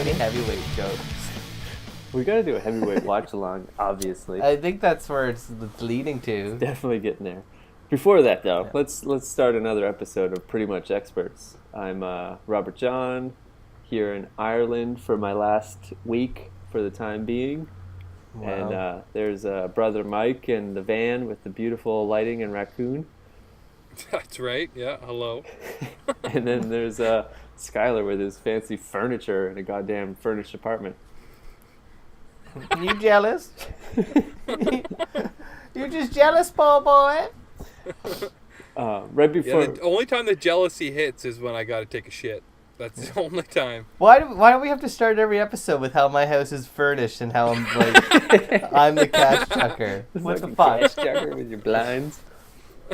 any heavyweight jokes. We gotta do a heavyweight watch along, obviously. I think that's where it's leading to. Definitely getting there. Before that, though, let's start another episode of Pretty Much Experts. I'm Robert John, here in Ireland for my last week for the time being. Wow. And there's brother Mike in the van with the beautiful lighting and raccoon. That's right, yeah, hello. And then there's Skyler with his fancy furniture in a goddamn furnished apartment. You jealous? You just jealous, poor boy? Right before... Yeah, the only time the jealousy hits is when I gotta take a shit. That's the only time. Why don't we have to start every episode with how my house is furnished and how I'm like I'm the cash chucker? What the fuck? Cash chucker with your blinds.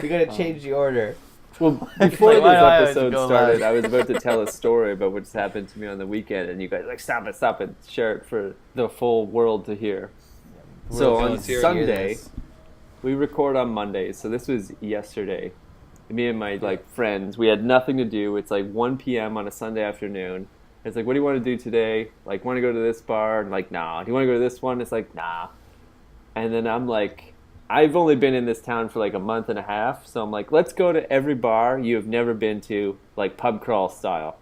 We gotta change the order. Well, before this episode started, I was about to tell a story about what's happened to me on the weekend, and you guys were like, stop it, share it for the full world to hear. So on Sunday, we record on Mondays, so this was yesterday. Me and my friends, we had nothing to do. It's like 1 p.m. on a Sunday afternoon. It's like, what do you want to do today? Like, want to go to this bar? And like, nah. Do you want to go to this one? It's like, nah. And then I'm like, I've only been in this town for like a month and a half, so I'm like, let's go to every bar you have never been to, like pub crawl style.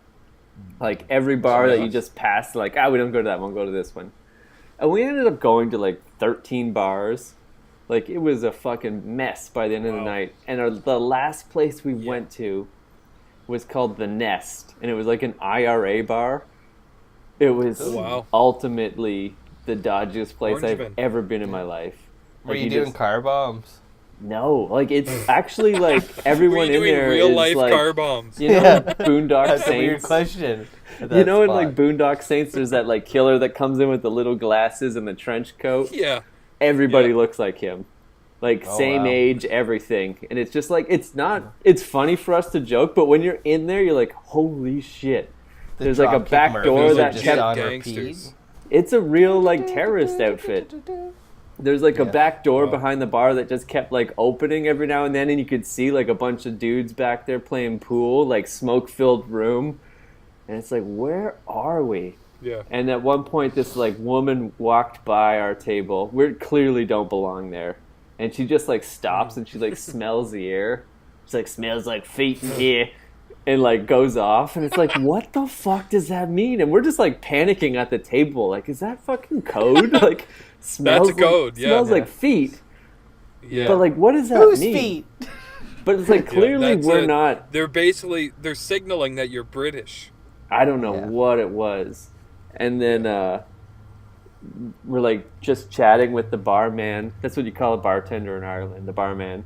Like every bar that you just passed, like, we don't go to that one, we'll go to this one. And we ended up going to like 13 bars. Like, it was a fucking mess by the end of the night. And the last place we went to was called The Nest, and it was like an IRA bar. It was ultimately the dodgiest place I've ever been in my life. Were you doing car bombs? No, like it's actually like everyone in there real is life like car bombs. You know, Boondock That's Saints. a weird question. You know, in like Boondock Saints, there's that like killer that comes in with the little glasses and the trench coat. Yeah, everybody looks like him, like same age, everything, and it's just like it's not. It's funny for us to joke, but when you're in there, you're like, holy shit. There's like a back door that kept gangsters. It's a real like terrorist outfit. There's like a back door behind the bar that just kept like opening every now and then, and you could see like a bunch of dudes back there playing pool, like smoke-filled room. And it's like, where are we? Yeah. And at one point, this like woman walked by our table. We clearly don't belong there. And she just like stops and she like smells the air. She's like, smells like feet in here. And like goes off. And it's like, what the fuck does that mean? And we're just like panicking at the table. Like, is that fucking code? Like, smells that's a code, smells like feet. Yeah. But like, what does that Whose mean? feet? But it's like, clearly we're not. They're signaling that you're British. I don't know what it was. And then we're like just chatting with the barman. That's what you call a bartender in Ireland, the barman.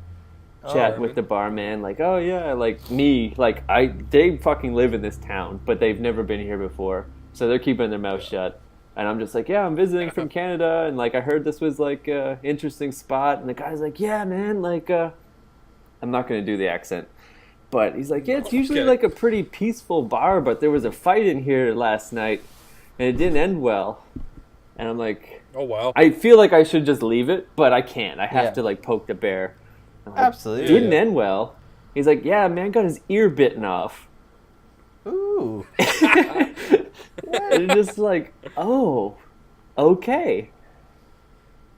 Chat with the barman, like, oh yeah, like me, like they fucking live in this town, but they've never been here before, so they're keeping their mouth shut. And I'm just like, yeah, I'm visiting from Canada, and like I heard this was like a interesting spot. And the guy's like, yeah, man, like I'm not gonna do the accent, but he's like, yeah, it's usually like a pretty peaceful bar, but there was a fight in here last night, and it didn't end well. And I'm like, oh wow, I feel like I should just leave it, but I can't. I have to like poke the bear. Like, absolutely. Didn't end well. He's like, yeah, man got his ear bitten off. Ooh. And just like, oh, okay.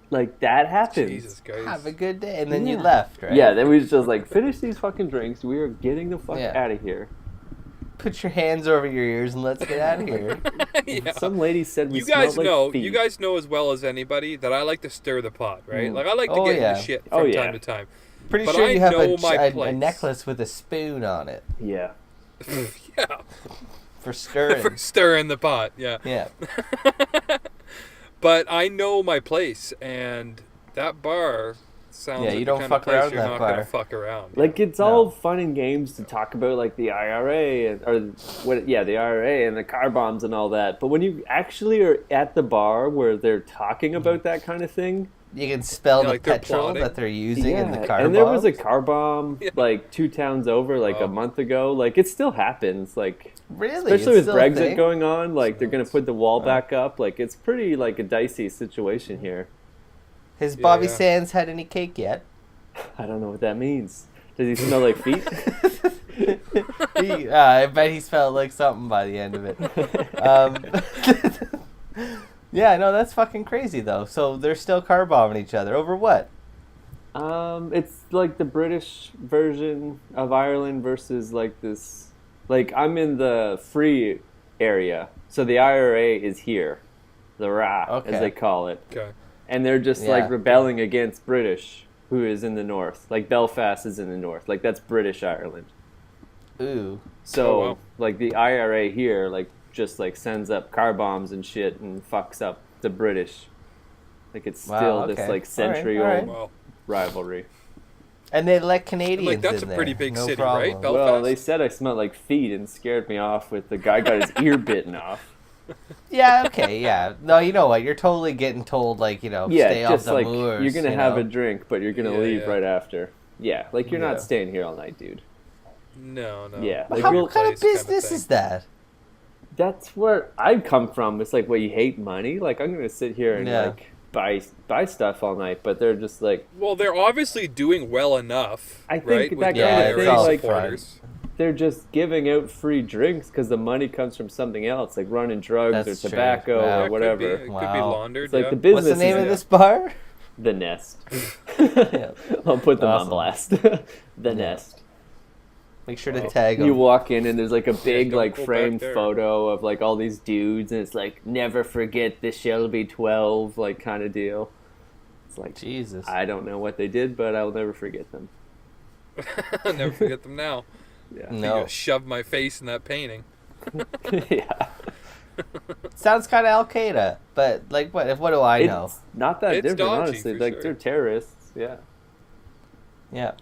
Like, that happens. Jesus Christ. Have a good day. And then you left, right? Yeah, then we just like, finish these fucking drinks. We are getting the fuck out of here. Put your hands over your ears and let's get out of here. Some lady said we you guys smelled know, like feet. You guys know as well as anybody that I like to stir the pot, right? Like, I like to get in the shit from time to time. Pretty but sure I you have know a necklace with a spoon on it. Yeah. Yeah. For stirring. For stirring the pot, yeah. Yeah. But I know my place, and that bar sounds like you the don't kind fuck of place around you're that not bar. gonna fuck around. Like, it's all fun and games to talk about, like, the IRA, the IRA and the car bombs and all that. But when you actually are at the bar where they're talking about that kind of thing, you can spell the like they're petrol plotting. that they're using in the car and there was bombs. a car bomb, like, 2 towns over, like, a month ago. Like, it still happens, like... Really? Especially It's with still a Brexit thing? going on, like, they're going to put the wall back up. Like, it's pretty, like, a dicey situation here. Has Bobby Sands had any cake yet? I don't know what that means. Does he smell like feet? I bet he smelled like something by the end of it. Yeah, no, that's fucking crazy though. So they're still car bombing each other over what? It's like the British version of Ireland versus like this. Like I'm in the free area, so the IRA is here, the RA as they call it. Okay. And they're just like rebelling against British, who is in the north. Like Belfast is in the north. Like that's British Ireland. Ooh. So like the IRA here, like just like sends up car bombs and shit and fucks up the British. Like it's still this like century-old rivalry. And they let Canadians like that's in a pretty there. big No city, problem. right? Belfast? Well, they said I smelled like feet and scared me off with the guy got his ear bitten off. Yeah, okay, yeah. No, you know what? You're totally getting told, like, stay off the like, moors. You're going to have a drink, but you're going to leave right after. Yeah, like you're not Yeah. staying here all night, dude. No. Yeah. But Like, what kind of business is that? That's where I come from. It's like, you hate money? Like, I'm going to sit here and, like, buy stuff all night, but they're just like... Well, they're obviously doing well enough, I think right? that kind of thing, like, supporters. They're just giving out free drinks because the money comes from something else, like running drugs or tobacco or whatever. It could be laundered, It's like the business. What's the name of this bar? The Nest. I'll put them on blast. The Nest. Make sure to tag them. You walk in and there's like a big like framed photo of like all these dudes and it's like never forget the Shelby 12 like kind of deal. It's like Jesus. I don't know what they did, but I'll never forget them. I'll never forget them now. Yeah. No. Shove my face in that painting. Yeah. Sounds kind of Al Qaeda, but like what do I know? It's not that different, dodgy, honestly. for Like sure. they're terrorists. Yeah. Yeah.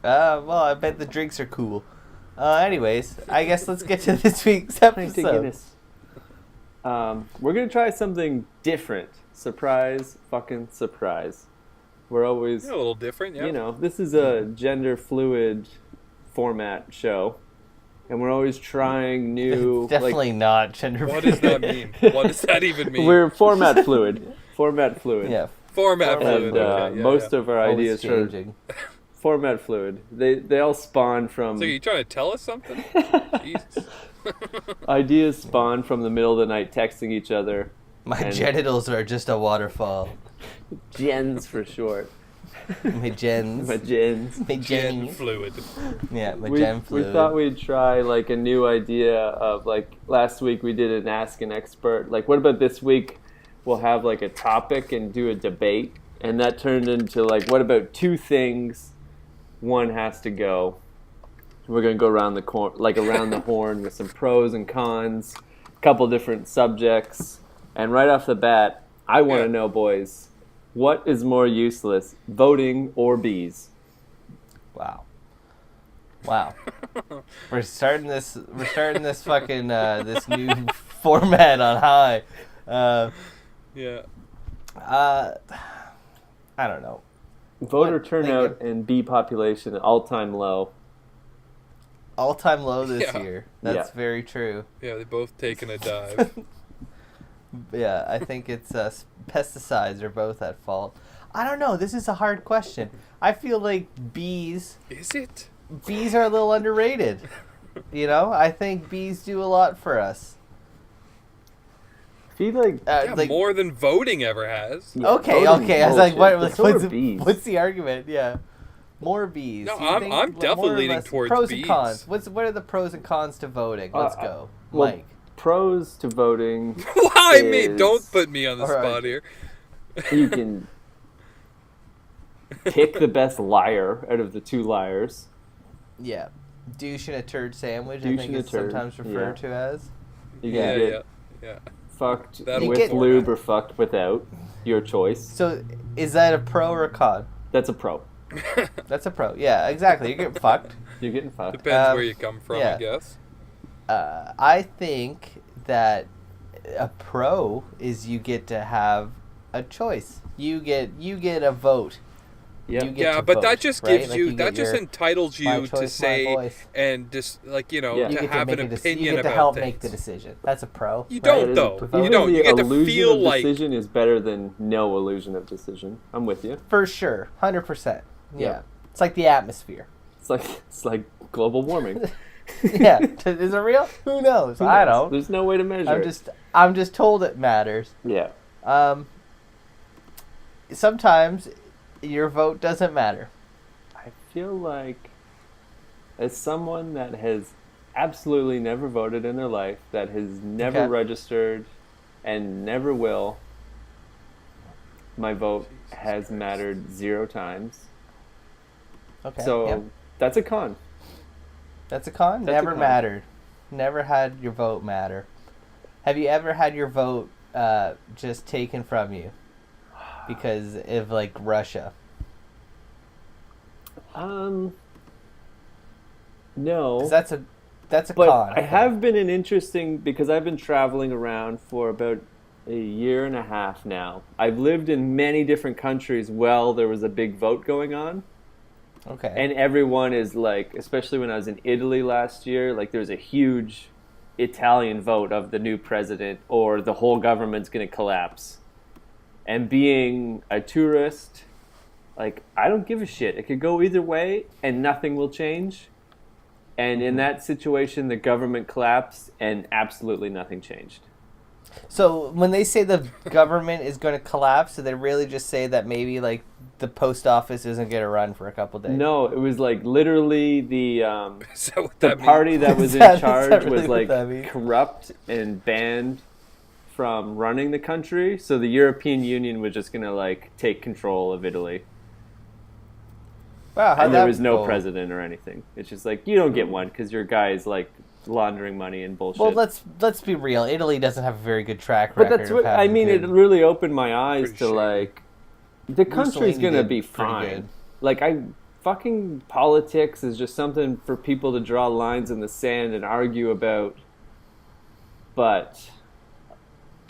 Well, I bet the drinks are cool. Anyways, I guess let's get to this week's episode. We're gonna try something different. Surprise, fucking surprise. We're always a little different, yeah. This is a gender fluid format show, and we're always trying new. Definitely not gender. What does that mean? What does that even mean? We're format fluid. Format fluid. Yeah. Format fluid. And most of our ideas are changing. format fluid. They all spawn from. So are you trying to tell us something? Jesus. Ideas spawn from the middle of the night texting each other. My genitals are just a waterfall. Gens for short. My gens. My gens. My Gen gens. fluid. Yeah, my gen fluid. We thought we'd try like a new idea of like last week we did an Ask an Expert. Like what about this week we'll have like a topic and do a debate, and that turned into like what about two things, one has to go. We're gonna go around the around the horn with some pros and cons, a couple different subjects, and right off the bat, I want to know, boys. What is more useless, voting or bees? Wow. We're starting this fucking this new format on high. Yeah. I don't know. Voter turnout and bee population all-time low. All-time low this year. That's very true. Yeah, they've both taken a dive. Yeah, I think it's pesticides are both at fault. I don't know. This is a hard question. I feel like bees... Is it? Bees are a little underrated. I think bees do a lot for us. I feel like... more than voting ever has. Yeah, okay. I was like, what's the argument? Yeah. More bees. No, I'm definitely leaning towards pros bees. Pros and cons. What are the pros and cons to voting? Let's go. Mike. Pros to voting. Why me? Don't put me on the spot here. You can pick the best liar out of the two liars. Yeah. Douche in a turd sandwich, I think it's sometimes referred to as. You can get fucked with lube or fucked without. Your choice. So is that a pro or a con? That's a pro. That's a pro. Yeah, exactly. You're getting fucked. You're getting fucked. Depends where you come from, I guess. I think that a pro is you get to have a choice. You get a vote. Yep. Yeah, but that just gives you that just entitles you to say and just to have an opinion about to help things. make the decision. That's a pro. You don't though. You don't. You get to feel like decision is better than no illusion of decision. I'm with you. For sure, 100%. Yeah, it's like the atmosphere. It's like global warming. Yeah, is it real? Who knows? I don't. There's no way to measure it. I'm just told it matters. Yeah. Sometimes your vote doesn't matter. I feel like, as someone that has absolutely never voted in their life, that has never registered and never will, my vote has mattered 0 times. Okay. So that's a con. That's a con? Never mattered. Never had your vote matter. Have you ever had your vote just taken from you because of, like, Russia? No. That's a but con. I have been because I've been traveling around for about a year and a half now. I've lived in many different countries while there was a big vote going on. Okay. And everyone is like, especially when I was in Italy last year, like there's a huge Italian vote of the new president, or the whole government's going to collapse. And being a tourist, like, I don't give a shit. It could go either way and nothing will change. And in that situation, the government collapsed and absolutely nothing changed. So when they say the government is going to collapse, do they really just say that maybe, like, the post office isn't going to run for a couple days? No, it was like literally the party that was in charge was like corrupt and banned from running the country. So the European Union was just going to, like, take control of Italy. Wow, and there was no president or anything. It's just like, you don't get one because your guy is like laundering money and bullshit. Well, let's be real. Italy doesn't have a very good track record. But that's what I mean. It really opened my eyes to like, the country's gonna be fine. Like, fucking politics is just something for people to draw lines in the sand and argue about. But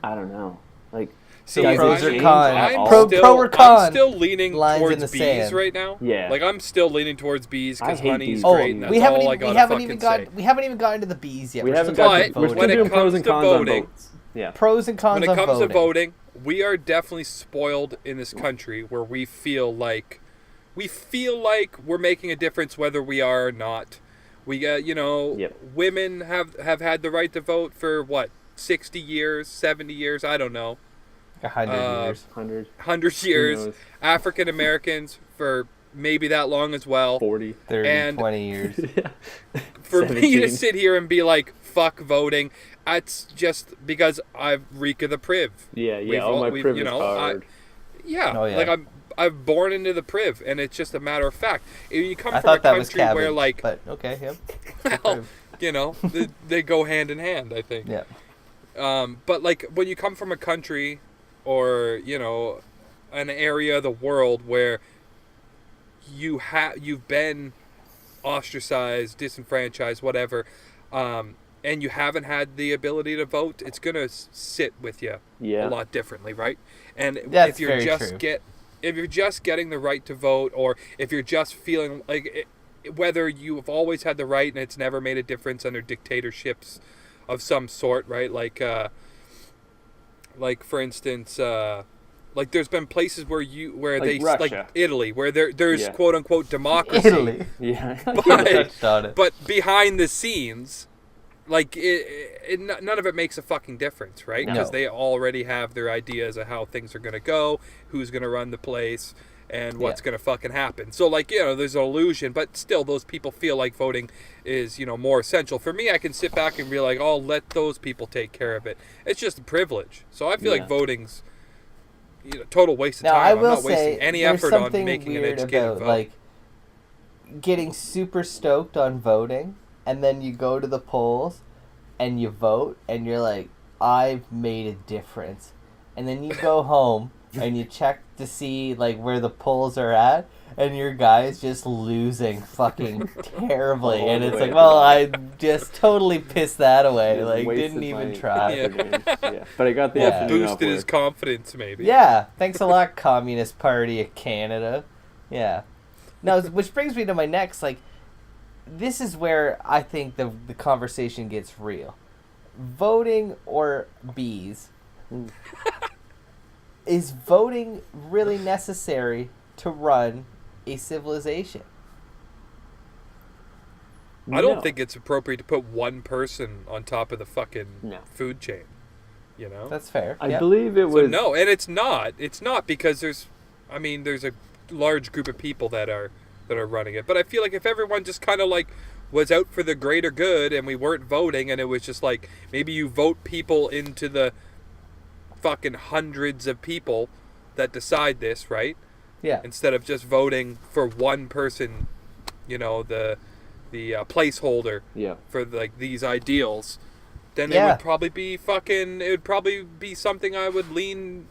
I don't know, like. See, pros or cons? Pro or con? I'm still leaning towards bees right now. Yeah, like I'm still leaning towards bees because honey's bees. great. And that's all I gotta even gotten to the bees yet. We haven't got. We're still doing pros and cons on votes. Yeah, pros and cons. When it comes to voting, we are definitely spoiled in this country where we feel like we're making a difference whether we are or not. We got women have had the right to vote for what, 60 years, 70 years, I don't know. 100 years. 100 years. African Americans for maybe that long as well. 40, 30, 20 years. For 17. Me to sit here and be like, fuck voting, it's just because I reek of the priv. Yeah. All my priv is hard. Like I'm born into the priv, and it's just a matter of fact. If you come from a country where, like... But, okay, yep. Well, they go hand in hand, I think. Yeah. But, like, when you come from a country... or, an area of the world where you've been ostracized, disenfranchised, whatever, and you haven't had the ability to vote, it's going to sit with you a lot differently, right? And if you're just getting the right to vote, or if you're just feeling like whether you've always had the right and it's never made a difference under dictatorships of some sort, right? Like for instance, like there's been places where Italy, where there's quote unquote democracy. Italy, but behind the scenes, like none of it makes a fucking difference, right? Because they already have their ideas of how things are gonna go, who's gonna run the place, and what's going to fucking happen. So, like, there's an illusion, but still those people feel like voting is, more essential. For me, I can sit back and be like, oh, let those people take care of it. It's just a privilege. So I feel like voting's total waste of time. I will I'm not wasting any effort on making an educated vote. Like, getting super stoked on voting, and then you go to the polls, and you vote, and you're like, I've made a difference. And then you go home, and you check to see, like, where the polls are at, and your guy's just losing fucking terribly. And it's like, well, I just totally pissed that away. Like, didn't even try. But I got the afternoon off boosted his confidence, maybe. Yeah. Thanks a lot, Communist Party of Canada. Yeah. Now, which brings me to my next, like, this is where I think the conversation gets real. Voting or bees? Is voting really necessary to run a civilization? I don't think it's appropriate to put one person on top of the fucking food chain. You know? That's fair. I believe it was... So no, and it's not. It's not because there's a large group of people that are running it. But I feel like if everyone just kind of like was out for the greater good and we weren't voting and it was just like maybe you vote people into the fucking hundreds of people that decide this, right? Yeah. Instead of just voting for one person, you know, the placeholder for like these ideals, then it would probably be something I would lean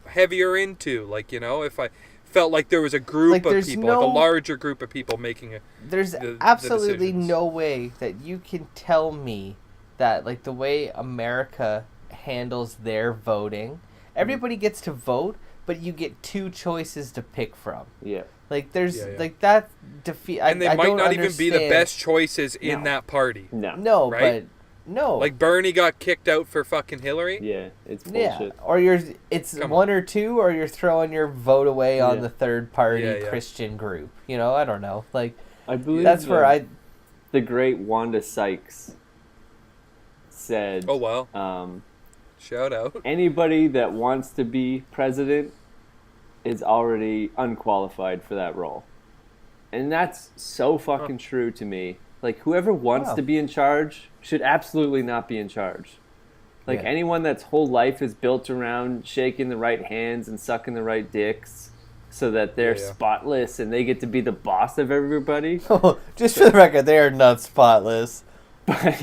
heavier into. Like, you know, if I felt like there was a group of people, like a larger group of people making There's absolutely no way that you can tell me that, like, the way America handles their voting, everybody gets to vote, but you get two choices to pick from. Yeah. Like, there's, like, that defeat... And they might not even be the best choices in that party. No, right? But... No. Like Bernie got kicked out for fucking Hillary? Yeah, it's bullshit. Yeah. Or it's one or two, or you're throwing your vote away on the third party Christian group. You know, I don't know. Like, I believe that's where the great Wanda Sykes said... Oh, wow. Shout out. Anybody that wants to be president is already unqualified for that role. And that's so fucking true to me. Like, whoever wants to be in charge should absolutely not be in charge. Like, anyone that's whole life is built around shaking the right hands and sucking the right dicks so that they're spotless and they get to be the boss of everybody. Oh, just for the record, they are not spotless. But,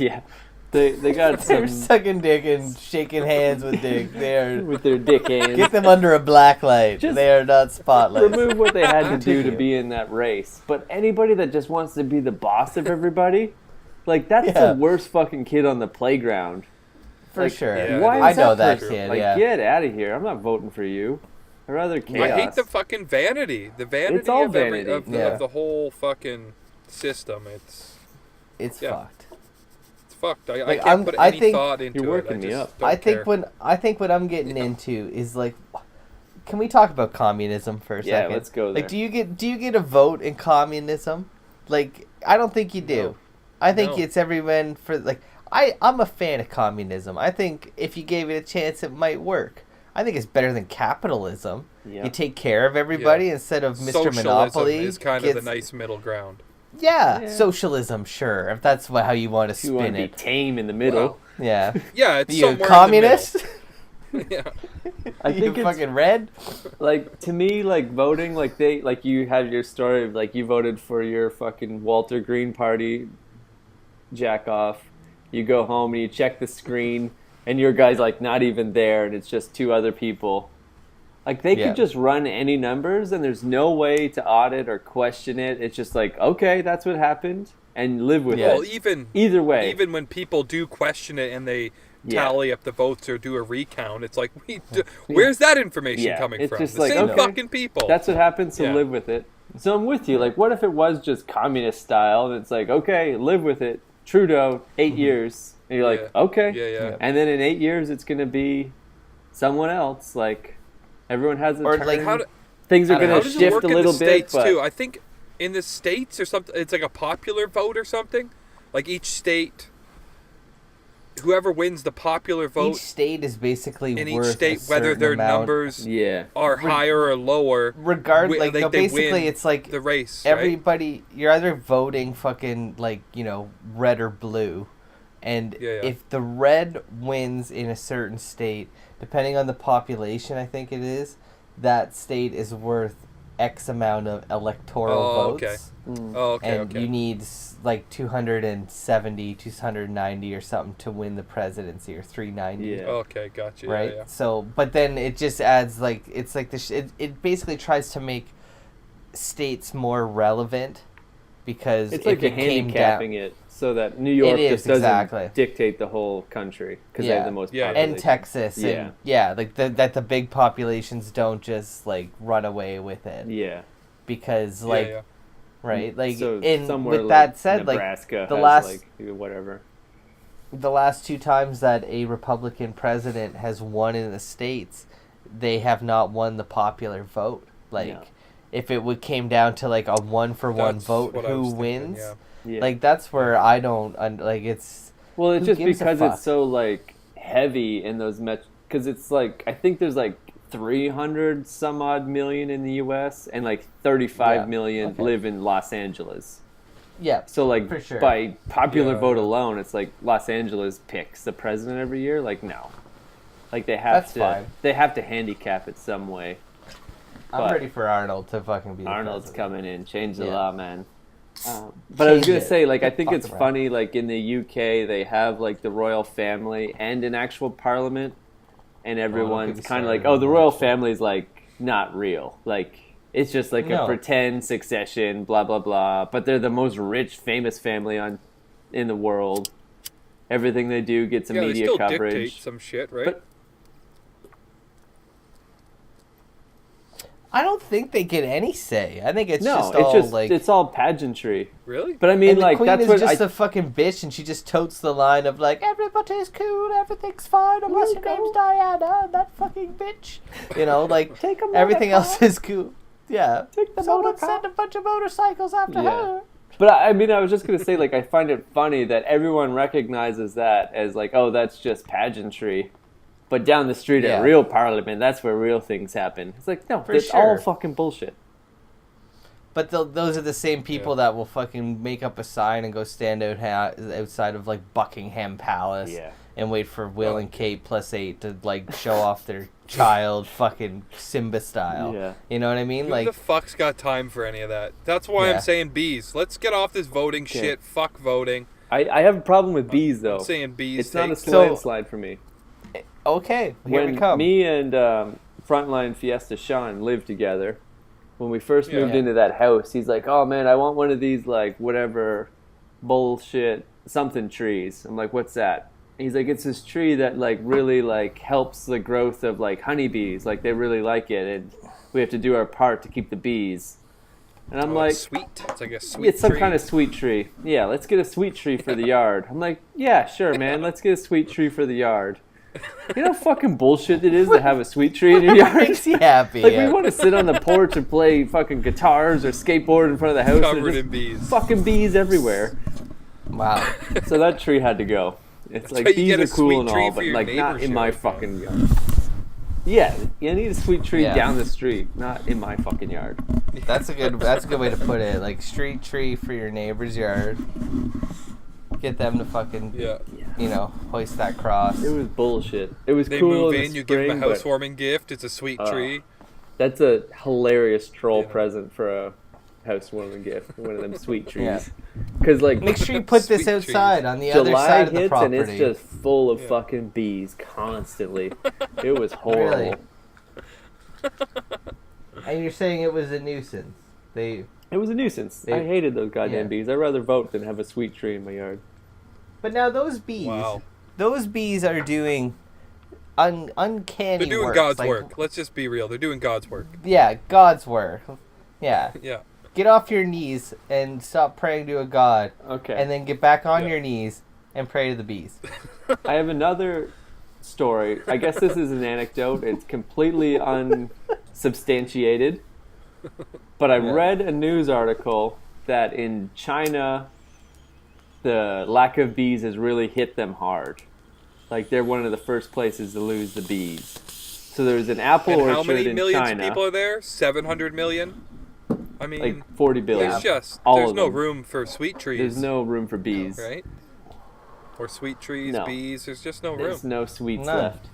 they got They're some... sucking dick and shaking hands with dick. They are... with their dick hands. Get them under a black light. They are not spotless. Remove what they had to do to be in that race. But anybody that just wants to be the boss of everybody, like, that's the worst fucking kid on the playground. For sure. Yeah, why I know that kid, like, get out of here. I'm not voting for you. I'd rather chaos. I hate the fucking vanity. The vanity, it's all of, vanity. of the whole fucking system. It's fucked. Fucked. I can't put any thought into it. You're working me up. I think what I'm getting into is, like, can we talk about communism for a second? Yeah, let's go there. Like, do you get a vote in communism? Like, I don't think you do. No. I think it's everyone for, like, I'm a fan of communism. I think if you gave it a chance, it might work. I think it's better than capitalism. Yeah. You take care of everybody instead of Mr. Socialism Monopoly. Is kind of the nice middle ground. Yeah, socialism, sure, if that's how you want to spin you want to it. Be tame in the middle. Well, yeah. Yeah, it's somewhere communist? In the middle. Yeah. I think you fucking red? Like, to me, like, voting, like, you had your story of, like, you voted for your fucking Walter Green party, jack off. You go home and you check the screen, and your guy's, like, not even there, and it's just two other people. Like, they could just run any numbers, and there's no way to audit or question it. It's just like, okay, that's what happened, and live with it. Well, either way. Even when people do question it and they tally up the votes or do a recount, it's like, where's that information coming from? Just the like, same fucking people. That's what happens, so live with it. So I'm with you. Like, what if it was just communist style, and it's like, okay, live with it. Trudeau, 8 years. And you're like, okay. Yeah. And then in 8 years, it's going to be someone else, like... Everyone has a turn. Like things are going to shift a little bit. States too. I think in the States or something, it's like a popular vote or something. Like each state, whoever wins the popular vote. Each state is basically in worth each state, a whether their amount. numbers are higher or lower. Regardless, like, no, basically it's like the race. Everybody, you're either voting fucking, like, you know, red or blue, and if the red wins in a certain state, depending on the population, I think it is, that state is worth X amount of electoral votes. And you need, like, 270, 290 or something to win the presidency, or 390. Yeah. Okay, gotcha. Right? Yeah. So, but then it just adds, like, it's like this. It basically tries to make states more relevant, because it's like handicapping it so that New York just doesn't dictate the whole country, because they have the most population. And Texas, and like that the big populations don't just, like, run away with it. Yeah, because like right, like, so with that said, Nebraska like whatever. The last two times that a Republican president has won in the States, they have not won the popular vote. Like, if it came down to, like, a 1-for-1 vote, who wins? Yeah. Like, that's where I don't, like, it's... Well, it's just because it's so, like, heavy in those because it's, like, I think there's, like, 300 some odd million in the U.S. and, like, 35 million live in Los Angeles. Yeah, so like for sure. By popular vote alone, it's like Los Angeles picks the president every year. Like no, like they have they have to handicap it some way. I'm ready for Arnold to fucking be. Arnold's coming in, change the law, man. But I was gonna say, like, I think it's funny. Like in the UK, they have like the royal family and an actual parliament, and everyone's kind of like, oh, the royal family's like not real, like. It's just like a pretend succession, blah, blah, blah. But they're the most rich, famous family in the world. Everything they do gets a media they still coverage. Dictate some shit, right? But I don't think they get any say. I think it's it's all pageantry. Really? But I mean, and like, the Queen that's is what just a fucking bitch, and she just totes the line of like, everybody's cool, everything's fine, unless your name's Diana, that fucking bitch. You know, like everything else is cool. Yeah. Someone sent a bunch of motorcycles after her. But I mean, I was just going to say, like, I find it funny that everyone recognizes that as like, oh, that's just pageantry. But down the street at real parliament, that's where real things happen. It's like, no, it's all fucking bullshit. But those are the same people that will fucking make up a sign and go stand outside of like Buckingham Palace and wait for Will and Kate +8 to like show off their child fucking Simba style. Yeah. You know what I mean? Who like the fuck's got time for any of that? That's why I'm saying bees. Let's get off this voting shit. Fuck voting. I have a problem with bees though. I'm saying bees. It's not a landslide for me. Okay, here we come. Me and Frontline Fiesta Sean lived together. When we first moved into that house, he's like, oh man, I want one of these like whatever bullshit something trees. I'm like, what's that? And he's like, it's this tree that like really like helps the growth of like honeybees. Like they really like it, and we have to do our part to keep the bees. And I'm like, sweet. It's like a sweet It's some kind of sweet tree. Yeah, let's get a sweet tree for the yard. I'm like, yeah, sure, man. Let's get a sweet tree for the yard. You know how fucking bullshit it is to have a sweet tree in your yard? Makes you happy. Like, we want to sit on the porch and play fucking guitars or skateboard in front of the house. Covered in bees. Fucking bees everywhere. Wow. So that tree had to go. It's like, bees are cool and all, but like not in my fucking yard. Yeah, you need a sweet tree down the street, not in my fucking yard. That's a good way to put it. Like, street tree for your neighbor's yard. Get them to fucking, you know, hoist that cross. It was bullshit. It was they cool move in in, the you spring, give them a housewarming gift. It's a sweet tree. That's a hilarious troll present for a housewarming gift. One of them sweet trees. Because like, make sure you put this outside on the other side of the property. And it's just full of fucking bees constantly. It was horrible. Really? And you're saying it was a nuisance? It was a nuisance. I hated those goddamn bees. I'd rather vote than have a sweet tree in my yard. But now those bees are doing uncanny They're doing work. God's work. Let's just be real. They're doing God's work. Yeah, God's work. Yeah. Yeah. Get off your knees and stop praying to a god. Okay. And then get back on your knees and pray to the bees. I have another story. I guess this is an anecdote. It's completely unsubstantiated. But I read a news article that in China, the lack of bees has really hit them hard. Like, they're one of the first places to lose the bees. So there's an apple orchard in China. How many millions of people are there? 700 million? I mean, like 40 billion. There's no room for sweet trees. There's no room for bees. Right? Or sweet trees, bees. There's just no room. There's no sweets left.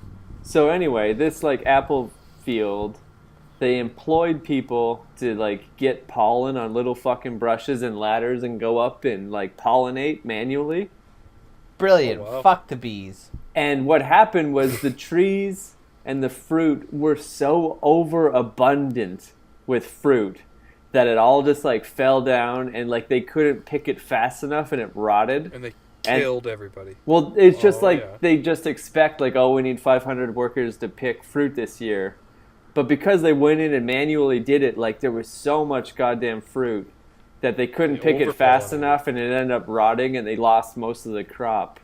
So anyway, this like apple field, they employed people to like get pollen on little fucking brushes and ladders and go up and like pollinate manually. Brilliant. Oh, wow. Fuck the bees. And what happened was the trees and the fruit were so overabundant with fruit that it all just like fell down and like they couldn't pick it fast enough and it rotted. And they killed everybody. Well, it's just they just expect like, oh, we need 500 workers to pick fruit this year. But because they went in and manually did it, like there was so much goddamn fruit that they couldn't pick it fast enough and it ended up rotting and they lost most of the crop.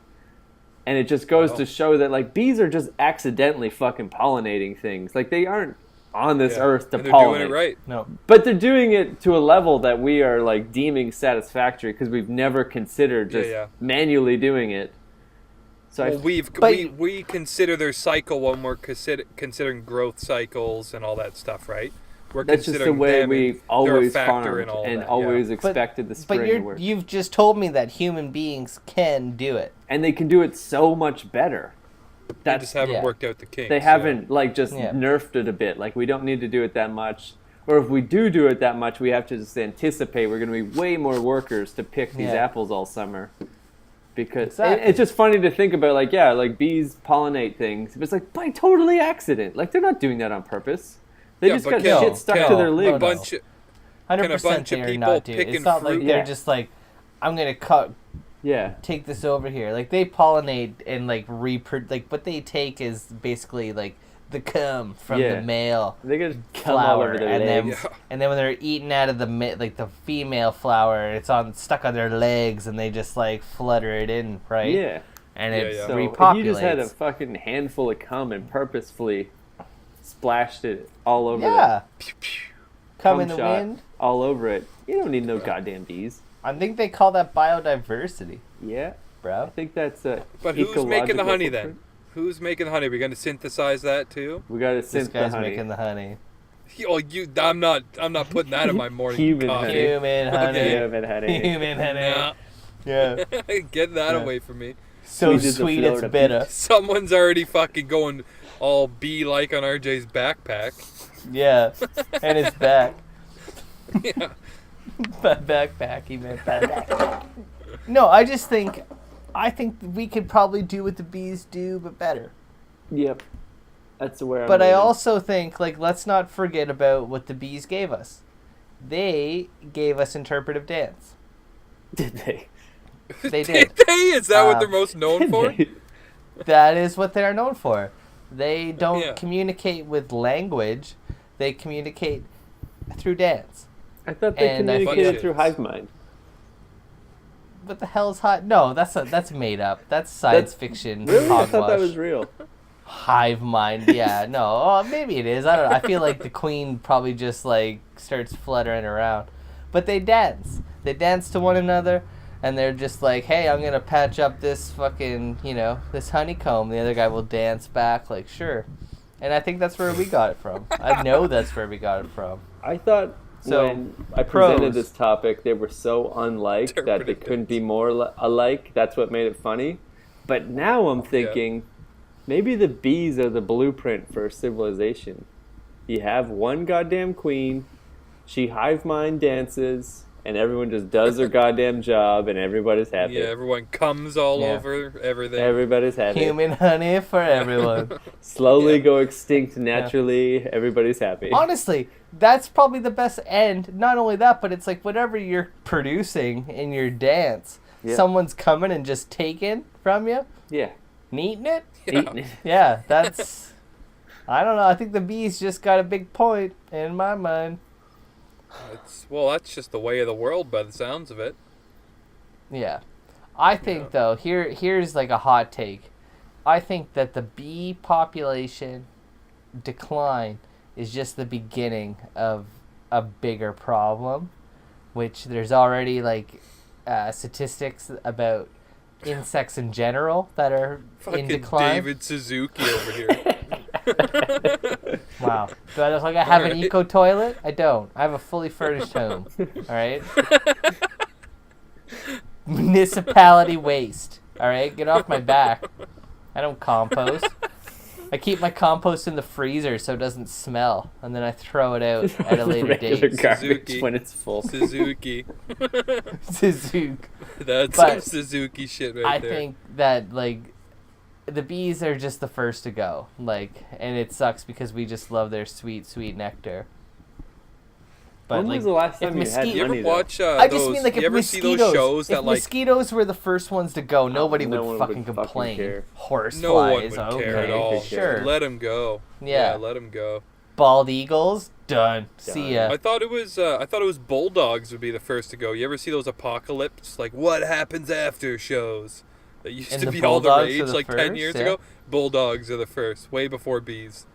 And it just goes to show that like bees are just accidentally fucking pollinating things. Like they aren't on this earth to pollinate. They're doing it right. No. But they're doing it to a level that we are like deeming satisfactory because we've never considered just manually doing it. So we consider their cycle when we're considering growth cycles and all that stuff, right? That's just the way we've always farmed and always expected the spring to work. But you've just told me that human beings can do it. And they can do it so much better. They just haven't worked out the kinks. They haven't nerfed it a bit. Like, we don't need to do it that much. Or if we do it that much, we have to just anticipate we're going to be way more workers to pick these apples all summer. Because it's just funny to think about, like bees pollinate things. It's like by totally accident. Like, they're not doing that on purpose. They just got shit stuck to their legs. 100% they're not doing it. It's not like they're just like, I'm going to take this over here. Like, they pollinate and what they take is basically like the cum from the male flower, and then when they're eating out of the female flower, it's stuck on their legs, and they just like flutter it in, right? Yeah, and it so repopulates. If you just had a fucking handful of cum and purposefully splashed it all over cum in the wind, all over it, you don't need no goddamn bees. I think they call that biodiversity. Yeah, bro. I think that's but who's making the honey then? Who's making the honey? We're going to synthesize that too? We got to synthesize the honey. This guy's making the honey. I'm not putting that in my morning Human coffee. Human honey. Human honey. Yeah. Get that away from me. So sweet it's bitter. Someone's already fucking going all bee-like on RJ's backpack. Yeah. And his back. Yeah. Backpack, he meant backpack. No, I think we could probably do what the bees do, but better. Yep. That's where But I also think, let's not forget about what the bees gave us. They gave us interpretive dance. Did they? They did. Did they? Is that what they're most known for? That is what they're known for. They don't communicate with language. They communicate through dance. I thought they communicated through hive mind. What the hell is hot? No, that's made up. That's science fiction. Really? Hogwash. I thought that was real. Hive mind, yeah. No, maybe it is. I don't know. I feel like the queen probably just starts fluttering around. But they dance. They dance to one another, and they're just like, hey, I'm going to patch up this fucking, this honeycomb. The other guy will dance back like, sure. And I think that's where we got it from. I know that's where we got it from. I thought when I presented this topic, they were so unlike that they couldn't be more alike. That's what made it funny. But now I'm thinking, maybe the bees are the blueprint for civilization. You have one goddamn queen, she hive mind dances, and everyone just does their goddamn job, and everybody's happy. Yeah, everyone comes all over everything. Everybody's happy. Human honey for everyone. Slowly go extinct naturally. Everybody's happy. Honestly, that's probably the best end. Not only that, but it's like whatever you're producing in your dance, someone's coming and just taking from you. Yeah. And eating it. Eating it. Yeah, that's... I don't know. I think the bees just got a big point in my mind. That's just the way of the world by the sounds of it. Yeah. I think, though, here's a hot take. I think that the bee population decline is just the beginning of a bigger problem, which there's already, statistics about insects in general that are in decline. David Suzuki over here. Wow. Do I look like I have an eco toilet? I don't. I have a fully furnished home. All right? Municipality waste. All right? Get off my back. I don't compost. I keep my compost in the freezer so it doesn't smell, and then I throw it out at a later date. Garbage when it's full. Suzuki. Suzuki. That's some Suzuki shit right there. I think that, the bees are just the first to go, and it sucks because we just love their sweet, sweet nectar. But when was the last time you had you honey, ever watch I just mean, you ever see those shows that mosquitoes were the first ones to go, nobody would fucking complain. Horseflies, no one would care at all. Sure. Let them go. Yeah, let them go. Bald eagles, done. See ya. I thought it was bulldogs would be the first to go. You ever see those apocalypse, what happens after shows? That used to be all the rage 10 years ago. Bulldogs are the first, way before bees.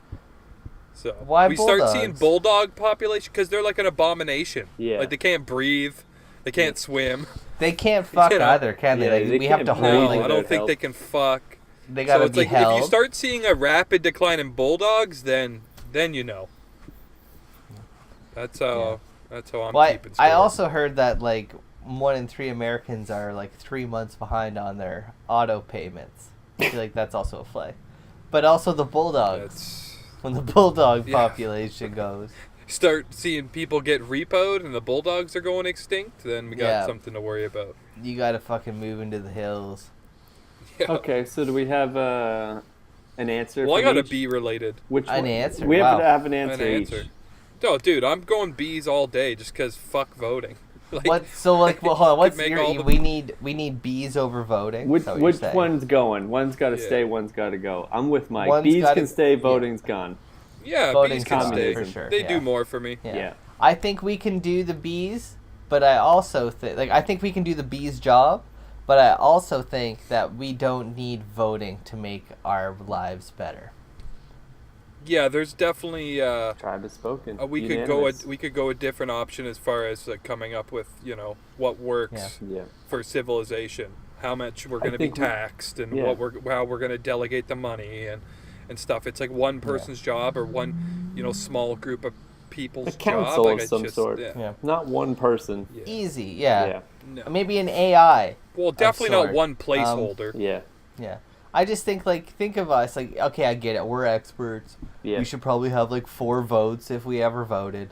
So why we bulldogs? start seeing bulldog population because they're like an abomination. Yeah. Like they can't breathe, they can't swim. They can't fuck You know? either, can they? Yeah, Like they we have to can't hold. No, Like, I don't think help. they can fuck. they gotta So it's be like held. if you start seeing a rapid decline in bulldogs, then you know. That's how I'm keeping score. I also heard that like 1 in 3 Americans are like 3 months behind on their auto payments. I feel like that's also a flag. But also the bulldogs. When the bulldog population goes. Start seeing people get repoed and the bulldogs are going extinct, then we got something to worry about. You gotta fucking move into the hills. Yeah. Okay, so do we have an answer? Well, I from got each? a bee related. Which An one? answer? We Wow. have to have an answer, each. Oh, dude, I'm going bees all day just because fuck voting. Like, What? So like, well, hold on. What's make your? all the- We need bees over voting. Which Is that what you're which saying? one's going? One's got to Yeah. stay, one's got to go. I'm with Mike. One's Bees gotta- can stay, yeah. voting's gone. yeah, Voting's bees can gone, stay. for sure, They yeah. do more for me. Yeah. I think we can do the bees, but I also think I think we can do the bees' job, but I also think that we don't need voting to make our lives better. Yeah, there's definitely Tribe has spoken. we Unanimous. could go a different option as far as coming up with what works Yeah. for civilization, how much we're going to be think we- taxed, and yeah. how we're going to delegate the money and stuff. It's like one person's job or one small group of people's A council job. of it's some just- sort. Yeah. Not one person. Yeah. Easy, yeah. Yeah. No. Maybe an AI. Well, definitely not sort. one placeholder. Yeah. Yeah. I just think think of us okay, I get it. We're experts. Yeah. We should probably have 4 votes if we ever voted.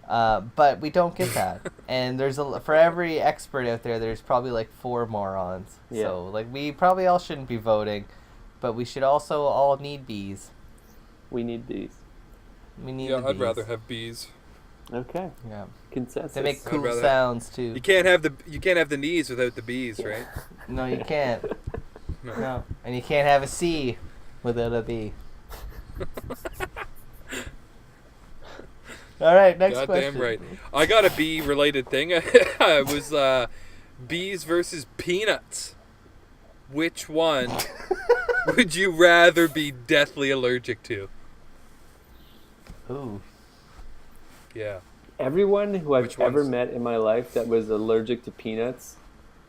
But we don't get that. And there's for every expert out there, there's probably 4 morons. Yeah. So we probably all shouldn't be voting, but we should also all need bees. We need these. We need Yeah, the I'd bees. rather have bees. Yeah. Consensus. They make I'd cool rather- sounds too. You can't have the knees without the bees, right? No, you can't. No. No. And you can't have a C without a B. All right, next question. Goddamn right. I got a bee related thing. It was bees versus peanuts. Which one would you rather be deathly allergic to? Ooh. Yeah. Everyone who I've Which ever ones? met in my life that was allergic to peanuts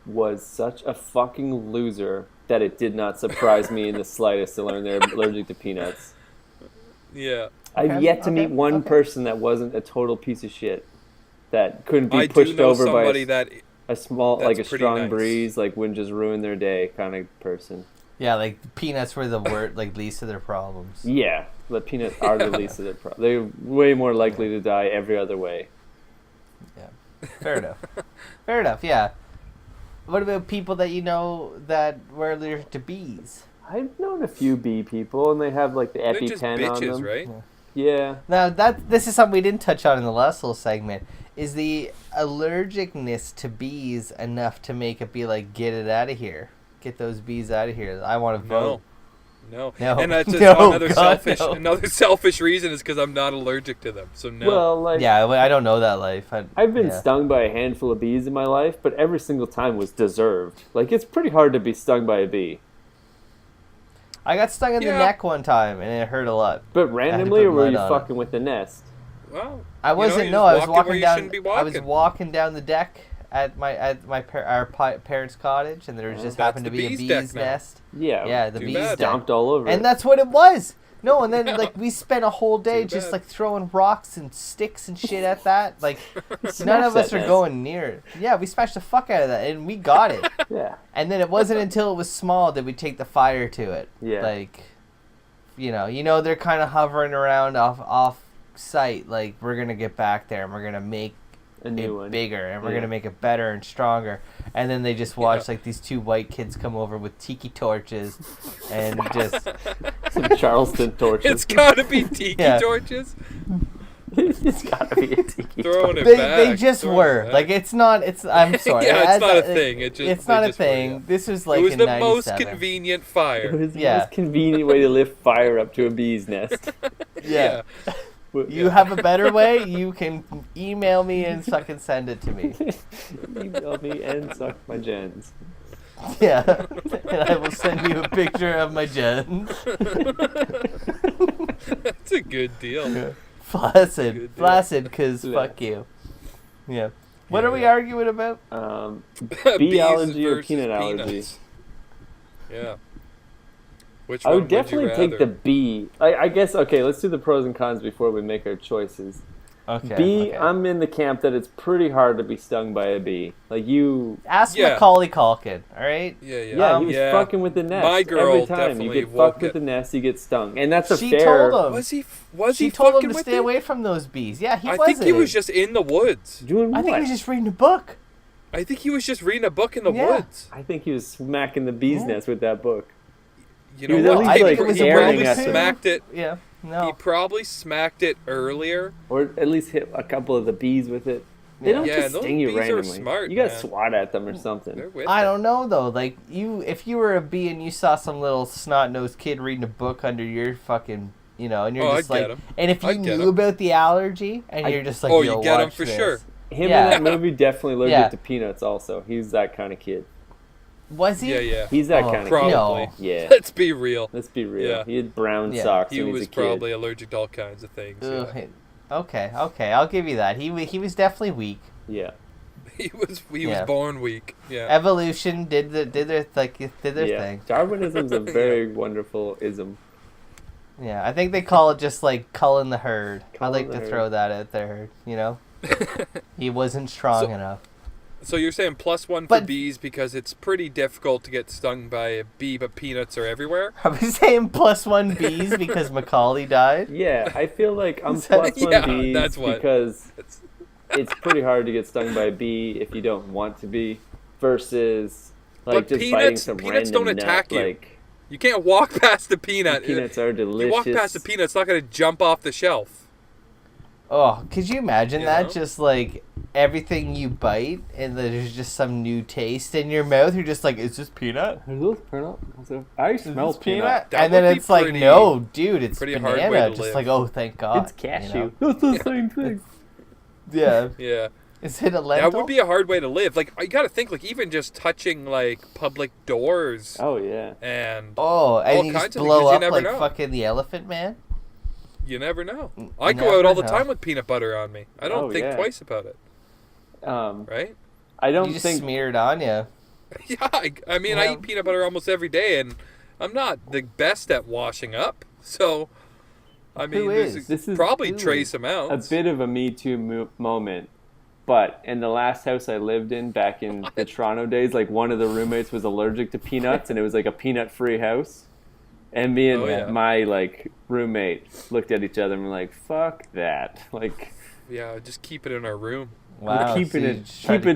was such a fucking loser that it did not surprise me in the slightest to learn they're allergic to peanuts. Yeah. I've yet to meet one person that wasn't a total piece of shit that couldn't be I pushed do know over by somebody that a small, that's a pretty strong nice. breeze, wouldn't just ruin their day kind of person. Yeah, peanuts were the least of their problems. Yeah, the peanuts are the least of their problems. They're way more likely to die every other way. Yeah. Fair enough. Fair enough, yeah. What about people that you know that were allergic to bees? I've known a few bee people, and they have the they're just EpiPen on bitches, them. right? Yeah. Now this is something we didn't touch on in the last little segment. Is the allergicness to bees enough to make it be get it out of here? Get those bees out of here. I want to vote. No. No. And that's just No, another God, selfish no. another selfish reason is because I'm not allergic to them. So no. Well, Yeah, I don't know that life. I've been yeah. stung by a handful of bees in my life, but every single time was deserved. It's pretty hard to be stung by a bee. I got stung in the Yeah. neck one time, and it hurt a lot. But randomly, put or were mud you on fucking with the nest? Well, I wasn't. you No, I just was walked walking where you down. shouldn't be I was walking. walking down the deck at our parents' cottage, and there just That's happened to the be a bees' bee's deck now. nest. Yeah. Yeah, the Too bees bad. deck. Dumped all over And it. that's what it was. No, and then Yeah. we spent a whole day Too just bad. throwing rocks and sticks and shit at that. None of Smashed us that are nest. going near it. Yeah, we smashed the fuck out of that, and we got it. Yeah. And then it wasn't until it was small that we take the fire to it. Yeah. They're kind of hovering around off site. We're gonna get back there and we're gonna make A new it one. bigger and we're Yeah. gonna make it better and stronger. And then they just watch these 2 white kids come over with tiki torches and just Some Charleston torches. It's gotta be tiki Yeah. torches. It's gotta be a tiki Throwing torch. it they back. just throwing were it back. it's not. I'm sorry. Yeah, it's not a thing. It's it's they not a just were, thing. yeah. This was It was in the most 97. convenient It fire. was the Yeah. most convenient way to lift fire up to a bee's nest. Yeah. But- You have a better way? You can email me and fucking send it to me. Email me and suck my gens. Yeah. And I will send you a picture of my gens. That's a good deal. Yeah. Flaccid, because fuck you. Yeah. What are we arguing about? Bee allergy or peanut allergy? Yeah. Which I one would definitely take the bee. I guess, okay, let's do the pros and cons before we make our choices. Okay. Bee, I'm in the camp that it's pretty hard to be stung by a bee. Like you... Ask Macaulay Culkin, alright? Yeah, he was fucking with the nest. My girl every time you get fucked with the nest, you get stung. And that's she told him. She told him to stay away from those bees. Yeah, I think he was just in the woods. Doing what? I think he was just reading a book. I think he was just reading a book in the woods. I think he was smacking the bee's nest with that book. You know what? I think it was he probably smacked it. Yeah. No. He probably smacked it earlier. Or at least hit a couple of the bees with it. They don't just sting you randomly. Smart, you gotta swat at them or something. I don't know though. Like if you were a bee and you saw some little snot-nosed kid reading a book under your fucking, you know, and you're just like, and if you knew about the allergy and you're just like, you get him for sure. Him in that movie definitely allergic to peanuts. Also, he's that kind of kid. Was he? Yeah. He's that kind of probably. kid. Yeah. Let's be real. Yeah. He had brown socks he when he was a kid. probably allergic to all kinds of things. Okay, I'll give you that. He was definitely weak. Yeah. He was born weak. Yeah. Evolution did their thing. Darwinism's a very wonderful ism. Yeah, I think they call it just like culling the herd. I like to throw that out there, you know? He wasn't strong enough. So you're saying +1 for bees because it's pretty difficult to get stung by a bee, but peanuts are everywhere? Are we saying +1 bees because Macaulay died? Yeah, I feel like I'm +1 bees because it's pretty hard to get stung by a bee if you don't want to be, versus like just biting some peanuts random don't attack nut, you. Like, you can't walk past the peanut. The peanuts are delicious. You walk past the peanut, it's not going to jump off the shelf. Oh, could you imagine that? Just like everything you bite and there's just some new taste in your mouth. You're just like, is this peanut? Is this peanut? I smell peanut. And then it's like, no, dude, it's banana. Just like, oh, thank God. It's cashew. That's the same thing. Yeah. Yeah. Is it a lentil? That would be a hard way to live. Like, you got to think, like, even just touching, like, public doors. Oh, yeah. And and you just blow up like fucking the Elephant Man? You never know. I go out all the time with peanut butter on me. I don't think twice about it. Right? I don't think... You just smear it on you. Yeah, I mean, I eat peanut butter almost every day, and I'm not the best at washing up. So, I mean, this is probably trace amounts. A bit of a Me Too moment. But in the last house I lived in back in the Toronto days, like one of the roommates was allergic to peanuts, and it was like a peanut-free house. And me and my like roommate looked at each other and were like, "Fuck that!" Like, yeah, just keep it in our room. Wow, keep it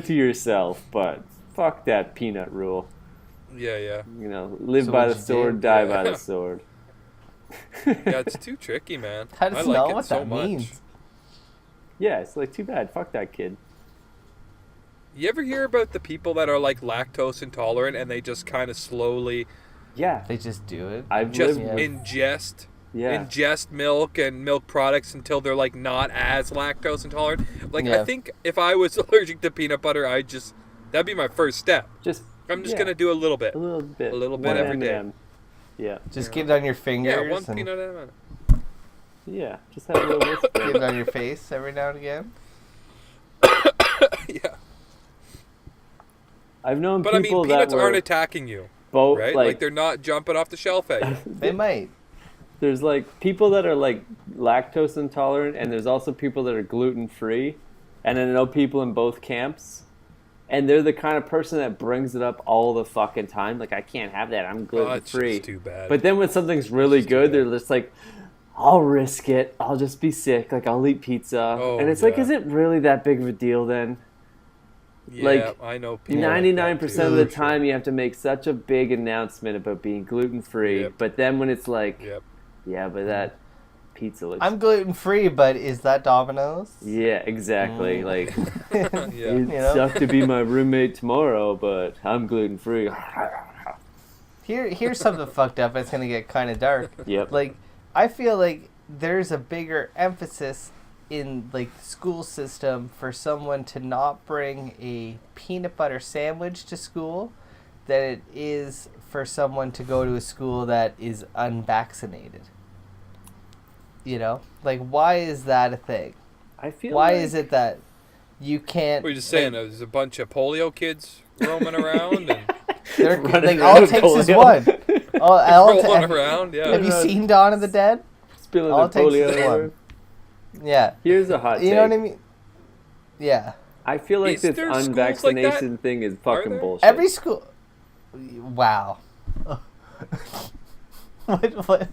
to yourself, but fuck that peanut rule. Yeah. You know, live by the sword, die by the sword. Yeah, it's too tricky, man. I don't know what that means. Yeah, it's like, too bad. Fuck that kid. You ever hear about the people that are like lactose intolerant and they just kind of slowly... Yeah. They just do it. Ingest milk and milk products until they're like not as lactose intolerant. Like, I think if I was allergic to peanut butter, that'd be my first step. I'm just going to do a little bit. A little bit every day. Yeah. Just get it on your fingers. Yeah, one peanut at a minute. Yeah, just have a little whisper. Get it on your face every now and again. Yeah. I've known people that peanuts aren't attacking you. Both, right? Like they're not jumping off the shelf at you. They might. There's like people that are like lactose intolerant, and there's also people that are gluten free. And I know people in both camps. And they're the kind of person that brings it up all the fucking time. Like, I can't have that. I'm gluten free. Too bad. But then when something's really good, they're just like, I'll risk it. I'll just be sick. Like, I'll eat pizza. And it's like, is it really that big of a deal then? Yeah, like, I know people 99% of the time you have to make such a big announcement about being gluten-free. Yep. But then when it's like, yeah, but that pizza looks... I'm gluten-free, but is that Domino's? Yeah, exactly. Like, it sucked to be my roommate tomorrow, but I'm gluten-free. Here's something fucked up. It's going to get kind of dark. Yep. Like, I feel like there's a bigger emphasis in like the school system for someone to not bring a peanut butter sandwich to school than it is for someone to go to a school that is unvaccinated. You know, like, why is that a thing? I feel. Why is it that you can't? We're just saying there's a bunch of polio kids roaming around and they're like all it takes is one. rolling around. Yeah. Have you seen Dawn of the Dead? Spilling all the it takes polio is one. Yeah. Here's a hot take. You know what I mean? Yeah. I feel like this unvaccination like thing is fucking bullshit. Every school. Wow. What?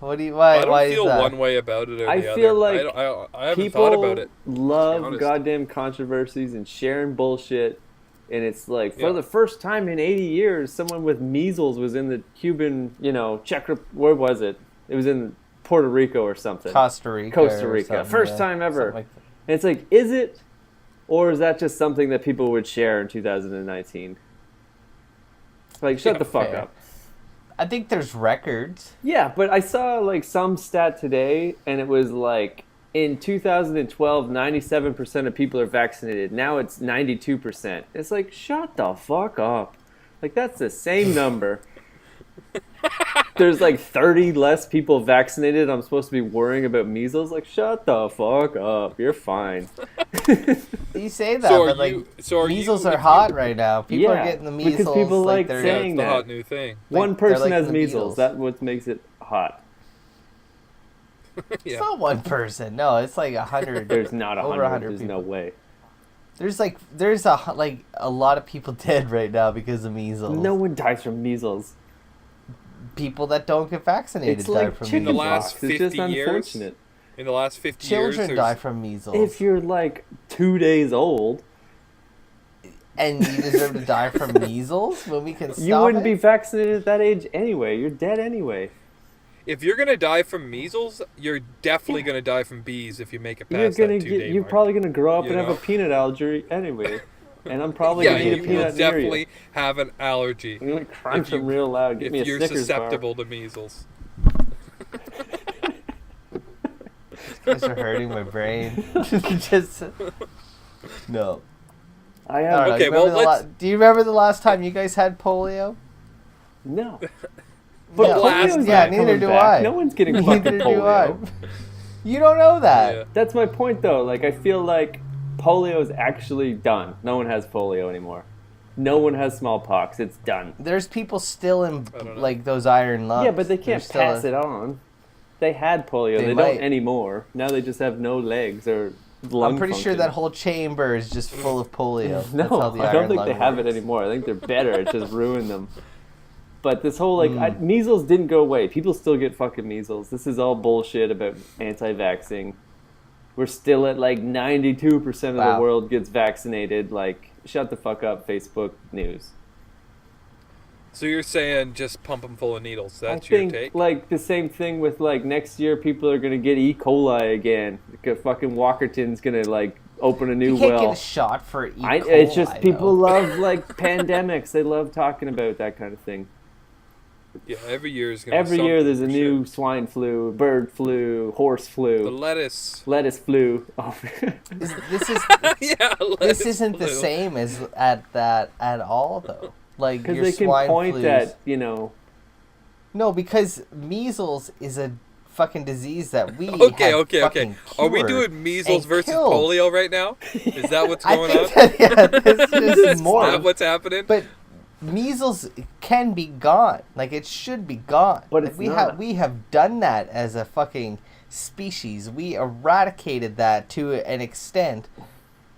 What do you? Why? I don't why feel is that? one way about it or I the feel other. like I haven't people thought about it. love goddamn controversies and sharing bullshit, and it's like for the first time in 80 years, someone with measles was in the Cuban, where was it? It was in Puerto Rico or something. Costa Rica. First time ever. Like and it's like, is it, or is that just something that people would share in 2019? Like, shut the fuck up. I think there's records. Yeah, but I saw like some stat today, and it was like in 2012, 97% of people are vaccinated. Now it's 92%. It's like, shut the fuck up. Like, that's the same number. There's like 30 less people vaccinated. I'm supposed to be worrying about measles. Like, shut the fuck up. You're fine. You say that, but like, measles are hot right now. People are getting the measles because people like it's saying the that. hot new thing. One person has measles. That's what makes it hot. It's not one person. No, it's like 100. There's not 100. Over 100 There's people. no way. There's a lot of people dead right now because of measles. No one dies from measles. People that don't get vaccinated it's die like from in the measles. last 50 it's just years. Unfortunate. In the last 50 years, Children die from measles. If you're like 2 days old, and you deserve to die from measles when we can stop you wouldn't be vaccinated at that age anyway. You're dead anyway. If you're gonna die from measles, you're definitely gonna die from bees if you make it past that 2 day You're mark. probably gonna grow up and have a peanut allergy anyway, and I'm probably gonna eat a peanut you'll near definitely you. have an allergy. I'm gonna crunch them real loud. Give me a you're Snickers susceptible to measles. These guys are hurting my brain. Just no. I have. Okay, well, do you remember the last time you guys had polio? No. But neither do I. No one's getting fucking Neither do polio. I. You don't know that. Yeah. That's my point, though. Like, I feel like polio is actually done. No one has polio anymore. No one has smallpox. It's done. There's people still in like those iron lungs. Yeah, but they can't pass it on. They had polio. They don't anymore. Now they just have no legs or lung I'm pretty function. sure that whole chamber is just full of polio. No, That's how the I don't iron think lung they have it works. anymore. I think they're better. It just ruined them. But this whole, measles didn't go away. People still get fucking measles. This is all bullshit about anti-vaxxing. We're still at, 92% of the world gets vaccinated. Shut the fuck up, Facebook News. So you're saying just pump them full of needles. That's your take? The same thing with, next year people are going to get E. coli again. Fucking Walkerton's going to, open a new well. You can't get a shot for E. coli, it's just people love, pandemics. They love talking about that kind of thing. Yeah, every year is going to be something. Every year there's a new swine flu, bird flu, horse flu. The lettuce flu. Oh. This isn't the same as at all, though. Because your they can swine point flus. at, No, because measles is a fucking disease that we Okay. cured Are we doing measles versus polio right now? Is that what's going on? This is more. Is that what's happening? But measles can be gone. It should be gone. But it's not. We have done that as a fucking species. We eradicated that to an extent.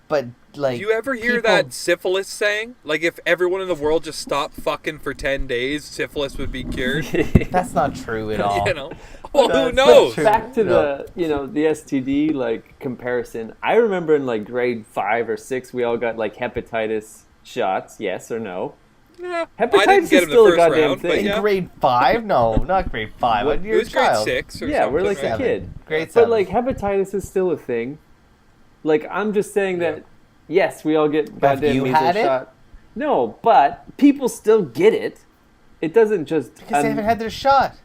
But do you ever hear that syphilis saying? If everyone in the world just stopped fucking for 10 days, syphilis would be cured? That's not true at all. Well, who knows? Back to the STD comparison. I remember in grade 5 or 6 we all got hepatitis shots, yes or no? Yeah, hepatitis I didn't get is still a goddamn round, thing. In grade 5? No, not grade 5. It was grade 6 or something. We're a right? kid. Grade 7. But hepatitis is still a thing. I'm just saying that yes, we all get goddamn measles shot. No, but people still get it. It doesn't just because they haven't had their shot.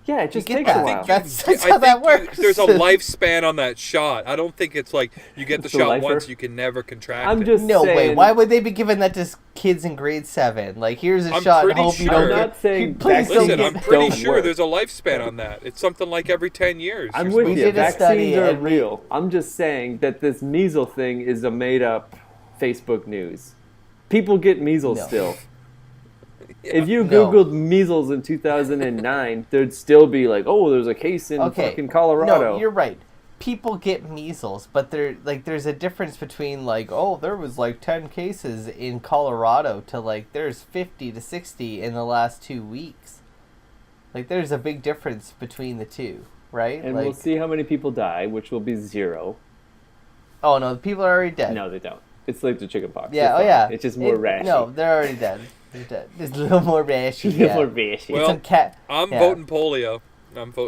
Yeah, it just takes a while. That's how that works. There's a lifespan on that shot. I don't think it's like you get the shot once, you can never contract I'm it. just no saying, way. Why would they be giving that to kids in grade 7? Like, here's a shot. And hope you don't I'm not saying. Listen, I'm pretty sure there's a lifespan on that. It's something like every 10 years. I'm with you. Vaccines are real. I'm just saying that this measles thing is a made-up Facebook news. People get measles still. Yeah. If you Googled measles in 2009, there'd still be like, oh, there's a case in fucking Colorado. No, you're right. People get measles, but there's a difference between like, oh, there was like 10 cases in Colorado to like there's 50 to 60 in the last 2 weeks. Like, there's a big difference between the two, right? And like, we'll see how many people die, which will be 0. Oh no, the people are already dead. No, they don't. It's like the chickenpox. Yeah, yeah. It's just more rashy. No, they're already dead. There's a little more rashy. Well, I'm voting polio.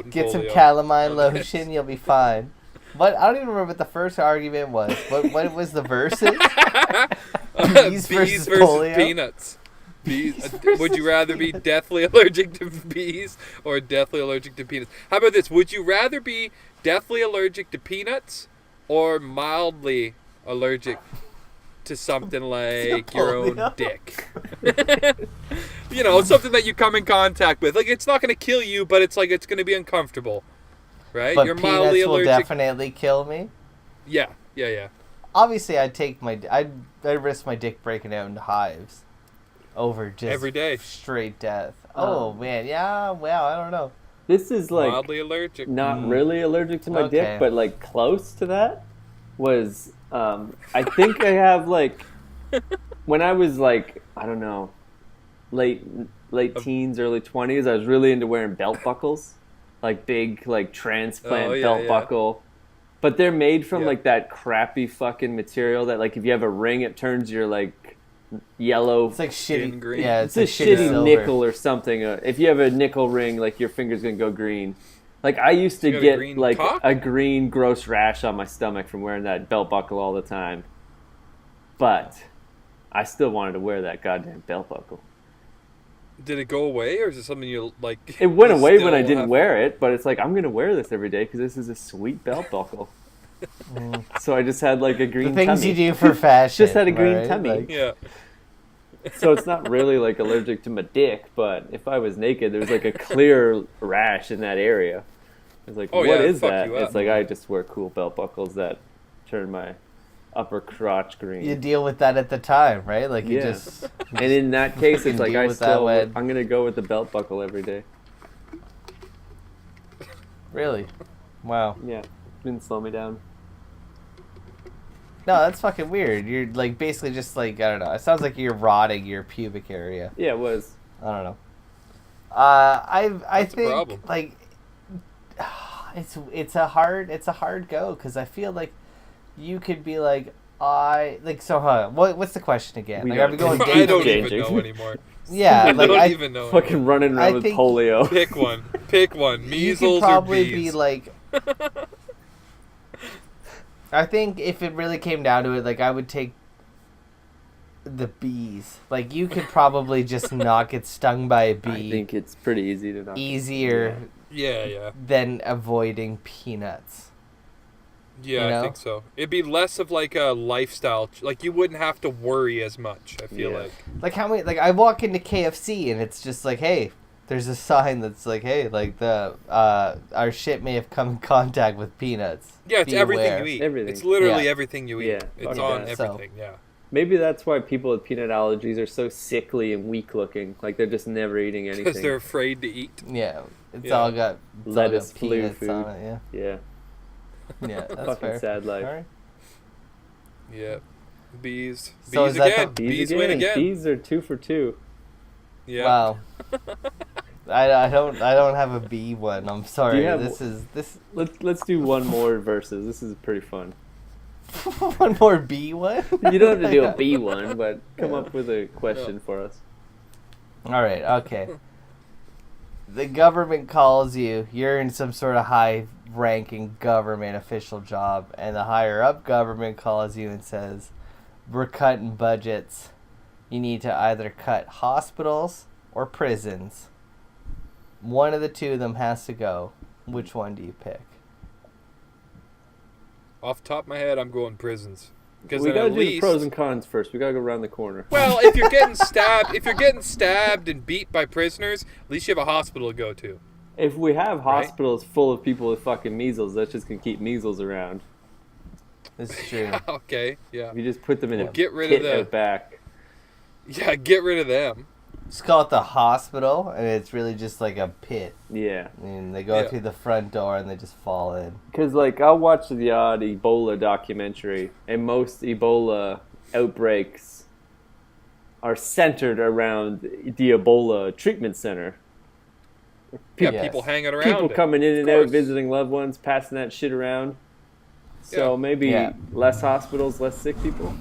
Get some calamine lotion, you'll be fine. But I don't even remember what the first argument was. What was the verses? Bees versus polio? Peanuts. Bees. Would you rather be deathly allergic to bees or deathly allergic to peanuts? How about this? Would you rather be deathly allergic to peanuts or mildly allergic to something like your own dick? You know, something that you come in contact with. Like, it's not going to kill you, but it's like it's going to be uncomfortable, right? But you're mildly allergic. Will definitely kill me. Yeah. Obviously, I'd risk my dick breaking out into hives over just every day straight death. Oh man, yeah. Well, I don't know. This is like mildly allergic. Not really allergic to my dick, but like close to that. Was I think I have like when I was like, I don't know, late teens, early 20s, I was really into wearing belt buckles, like big like transplant belt buckle, but they're made from like that crappy fucking material that like if you have a ring it turns your like yellow. It's like shitty green. Yeah, it's a shitty nickel or something. If you have a nickel ring, like your finger's gonna go green. Like, I used to get, like, a green gross rash on my stomach from wearing that belt buckle all the time. But I still wanted to wear that goddamn belt buckle. Did it go away, or is it something you, like... It went away when I didn't wear it, but it's like, I'm going to wear this every day because this is a sweet belt buckle. So I just had, like, a green tummy. The things you do for fashion. Just had a green tummy. Like... Yeah. So it's not really, like, allergic to my dick, but if I was naked, there was, like, a clear rash in that area. It's like, what is that? It's like, I just wear cool belt buckles that turn my upper crotch green. You deal with that at the time, right? Like, you just... And in that case, it's like, I'm going to go with the belt buckle every day. Really? Wow. Yeah. Didn't slow me down. No, that's fucking weird. You're, like, basically just, like, I don't know. It sounds like you're rotting your pubic area. Yeah, it was. I don't know. I think, problem. like... It's a hard go because I feel like you could be like what's the question again? Like, are we going I don't even know anymore. Yeah, like I don't even know. Fucking running around with polio. Pick one. Measles you could probably or bees. Be like. I think if it really came down to it, like I would take the bees. Like you could probably just not get stung by a bee. I think it's pretty easy to not. Easier. Yeah. Than avoiding peanuts. Yeah, you know? I think so. It'd be less of like a lifestyle. Like you wouldn't have to worry as much. I feel like. Like how many? Like I walk into KFC and it's just like, hey, there's a sign that's like, hey, like the our shit may have come in contact with peanuts. Yeah, it's everything you eat. Everything. It's literally everything you eat. Yeah, it's on everything. Yeah. Maybe that's why people with peanut allergies are so sickly and weak looking. Like they're just never eating anything. Because they're afraid to eat. Yeah, it's all got lettuce, blue food on it. Yeah. Yeah, that's fucking fair. sad life. Right. Yeah, bees. So bees again. Bees win again. Bees are 2 for 2. Yeah. Wow. I don't have a bee one. I'm sorry. Let's do one more versus. This is pretty fun. One more bee one? You don't have to do a bee one, but come up with a question for us. All right. Okay. The government calls you. You're in some sort of high-ranking government official job, and the higher-up government calls you and says, "We're cutting budgets. You need to either cut hospitals or prisons. one of the two of them has to go. Which one do you pick? Off the top of my head, I'm going prisons. Because we gotta do the pros and cons first. We gotta go around the corner. Well, if you're getting stabbed and beat by prisoners, at least you have a hospital to go to. If we have hospitals full of people with fucking measles, that's just gonna keep measles around. That's true. Okay, yeah. You just put them in a get rid pit of the out back. Yeah, get rid of them. Just call it the hospital, and it's really just like a pit. Yeah. And they go through the front door, and they just fall in. Because, like, I'll watch the odd Ebola documentary, and most Ebola outbreaks are centered around the Ebola treatment center. People hanging around. People coming in and out, visiting loved ones, passing that shit around. So maybe less hospitals, less sick people.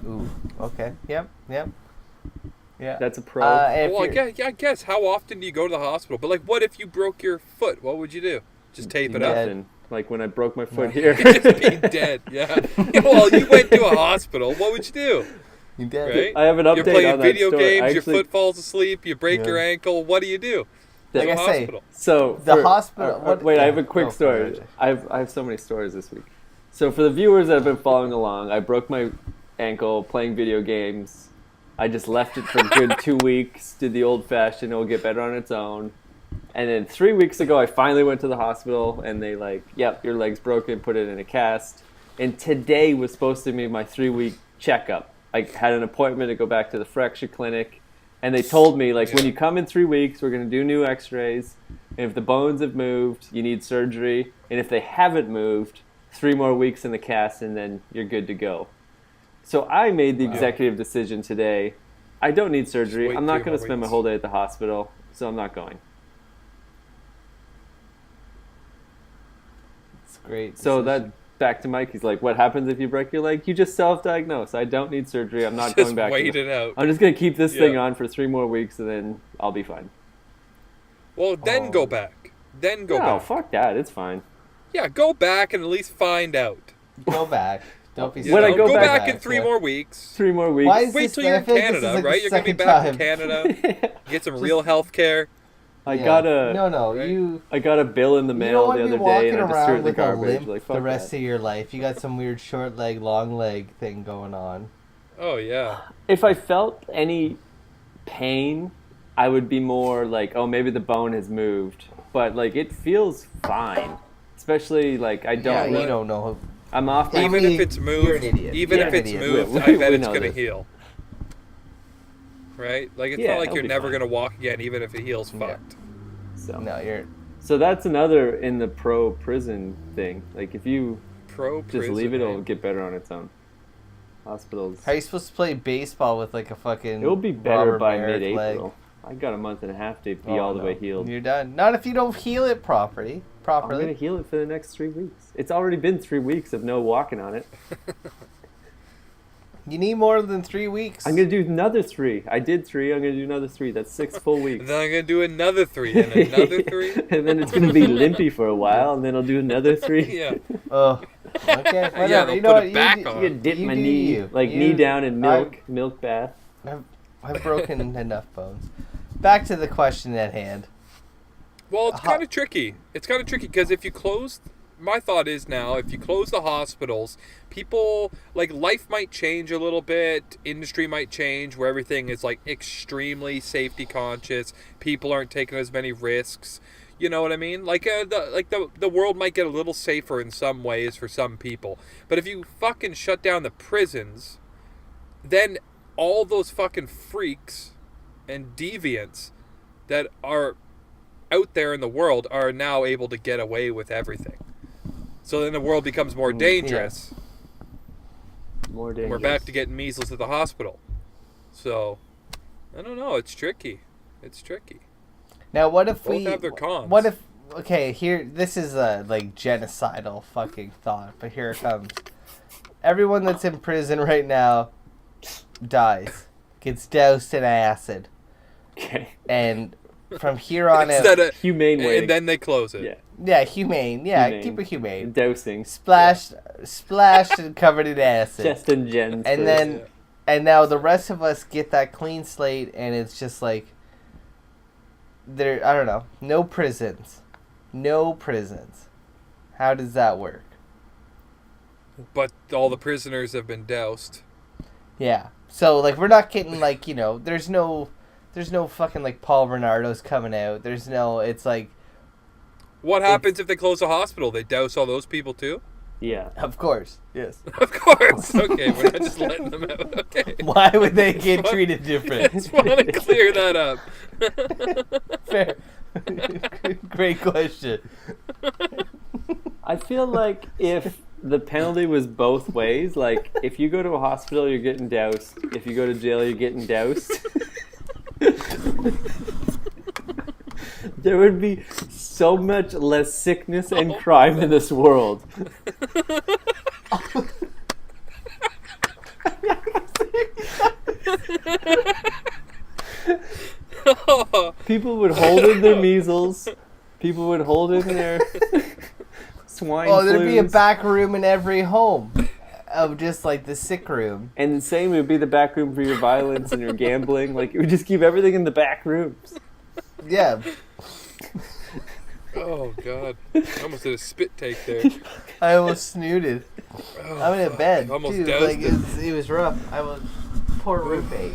Ooh, okay. Yep. Yeah. That's a pro. Well, I guess. How often do you go to the hospital? But, like, what if you broke your foot? What would you do? Just tape it up? Like when I broke my foot here. Just be dead, yeah. Well, you went to a hospital. What would you do? You dead. Right? I have an update You're playing on that video story. games, your foot falls asleep, you break your ankle. What do you do? Like I say, so the hospital. Wait, I have a quick story. I have so many stories this week. So for the viewers that have been following along, I broke my ankle playing video games. I just left it for a good 2 weeks, did the old-fashioned, it'll get better on its own. And then 3 weeks ago, I finally went to the hospital, and they yep, your leg's broken, put it in a cast. And today was supposed to be my 3-week checkup. I had an appointment to go back to the fracture clinic, and they told me, when you come in 3 weeks, we're going to do new x-rays, and if the bones have moved, you need surgery, and if they haven't moved, 3 more weeks in the cast, and then you're good to go. So I made the executive decision today. I don't need surgery. I'm not going to spend my whole day at the hospital, so I'm not going. It's great. So that back to Mike. He's like, "What happens if you break your leg? You just self-diagnose. I don't need surgery. I'm not going back. Wait it out. I'm just going to keep this thing on for 3 more weeks, and then I'll be fine." Well, then go back. Then go back. No, fuck that. It's fine. Yeah, go back and at least find out. Go back. Don't be. When I go back in 3 more weeks. 3 more weeks. Wait till you're in Canada, right? You're gonna be back in Canada. Get some real health care. I got a I got a bill in the mail the other day, and I just threw it in the garbage. Like, fuck the rest of your life, you got some weird short leg, long leg thing going on. Oh yeah. If I felt any pain, I would be more like, oh, maybe the bone has moved, but it feels fine. Especially I don't. Yeah, you don't know. I'm off. Even if it's moved, I bet it's gonna heal. Right? It's not like you're never gonna walk again, even if it heals fucked. So no, you're. So that's another in the pro prison thing. If you just leave it, it'll get better on its own. Hospitals. How are you supposed to play baseball with a fucking? It'll be better by mid-April. Leg? I got a month and a half to be all the way healed. You're done. Not if you don't heal it properly. I'm going to heal it for the next 3 weeks. It's already been 3 weeks of no walking on it. You need more than 3 weeks. I'm going to do another 3. I did 3. I'm going to do another 3. That's 6 full weeks. Then I'm going to do another 3 and another 3. And then it's going to be limpy for a while, and then I'll do another 3. Yeah. Oh. Okay. Whatever. Yeah, you know put what? it back on. You dip my knee, knee down in milk bath. I've broken enough bones. Back to the question at hand. Well, it's kind of tricky. It's kind of tricky because if you close, my thought is now, if you close the hospitals, people, life might change a little bit, industry might change where everything is, extremely safety conscious, people aren't taking as many risks, you know what I mean? The world might get a little safer in some ways for some people. But if you fucking shut down the prisons, then all those fucking freaks and deviants that are out there in the world are now able to get away with everything. So then the world becomes more dangerous. Yeah. More dangerous. We're back to getting measles at the hospital. So, I don't know. It's tricky. Now, what if both have their cons? What if? Okay, here. This is a genocidal fucking thought, but here it comes. Everyone that's in prison right now dies, gets doused in acid. Okay. And from here on out, humane way, and then they close it. Yeah, humane. Yeah, keep it humane. Dosing, splashed and covered in acid. Just in gens. And then, and now the rest of us get that clean slate, and it's just there, I don't know, no prisons. No prisons. How does that work? But all the prisoners have been doused. Yeah. So, like, we're not getting, like, you know, there's no fucking, like, Paul Bernardo's coming out. There's no, it's like... What happens if they close a hospital? They douse all those people, too? Yeah. Of course. Yes. Of course. Okay, we're not just letting them out. Okay. Why would they get treated different? I just want to clear that up. Fair. Great question. I feel like if the penalty was both ways, like if you go to a hospital, you're getting doused. If you go to jail, you're getting doused. There would be so much less sickness and crime in this world. People would hold in their measles. People would hold in their swine flus. Oh, there'd be a back room in every home of just like the sick room. And the same would be the back room for your violence and your gambling. Like, it would just keep everything in the back rooms. Yeah. Oh, God. I almost did a spit take there. I almost snooted. Oh, I'm in a bed. almost Dude, doused like, it was rough. I was poor roommate.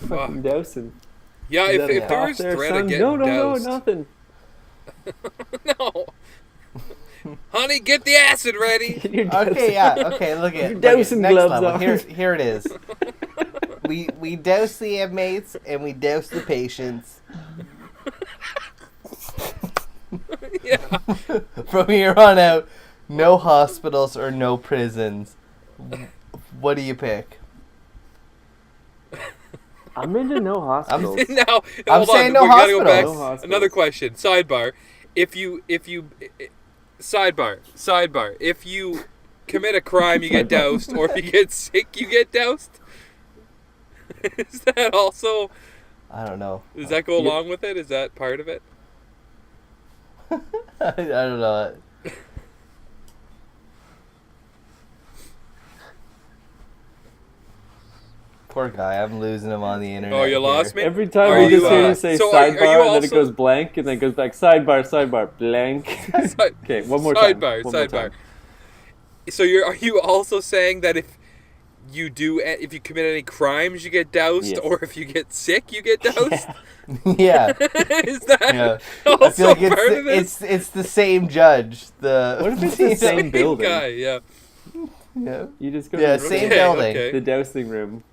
Fucking dousing. Yeah, if there was threat of getting No, doused. nothing. No. Honey, get the acid ready. Okay, yeah. Okay, look at You're dousing next gloves level. on. Here it is. We douse the inmates and we douse the patients. Yeah. From here on out, no hospitals or no prisons. What do you pick? I'm into no hospitals. Now, I'm hold saying on. no We gotta go back. hospitals. No hospitals. Another question. Sidebar. If you sidebar. If you commit a crime, you get doused, or if you get sick, you get doused. Is that also? I don't know. Does that go along with it? Is that part of it? I don't know. Poor guy, I'm losing him on the internet. Oh, you lost here. me? Every time Are I you, just hear you say so sidebar, are you and then it also- goes blank, and then it goes back sidebar, blank. Okay, one more time. Sidebar. One more time. So are you also saying that if you commit any crimes, you get doused, Yes. or if you get sick, you get doused? Yeah. Is that Yeah. also I feel like part of this? it's the same judge. What if it's the same building? guy? Yeah. Yeah. You just go Yeah, to same Okay, building. okay. the dousing room.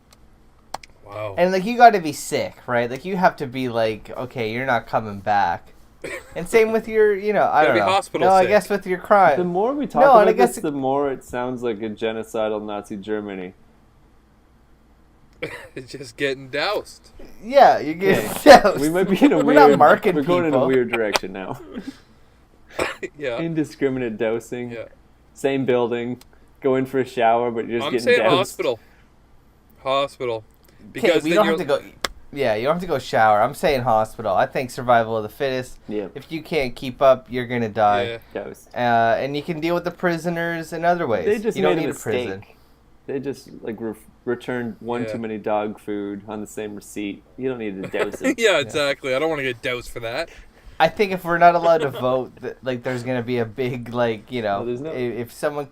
Wow. And like you got to be sick, right? Like you have to be like, okay, you're not coming back. And same with your, I Gotta don't be know. hospital No, I sick. guess with your crime. The more we talk No, and about I guess this, the more it sounds like a genocidal Nazi Germany. It's just getting doused. Yeah, you get doused. We might be in a We're weird. not marking We're going in a people. weird direction now. Yeah. Indiscriminate dosing. Yeah. Same building. Go in for a shower, but you're just I'm getting saying doused. hospital. Hospital. Okay, Because we then don't you're have to go. Yeah, you don't have to go shower. I'm saying hospital. I think survival of the fittest. Yeah. If you can't keep up, you're gonna die. Yeah. Dosed. And you can deal with the prisoners in other ways. They just you don't made need a a prison. mistake. They just like returned one Yeah. too many dog food on the same receipt. You don't need to dose it. Yeah, exactly. I don't want to get doused for that. I think if we're not allowed to vote, like there's gonna be a big Well, there's no- if someone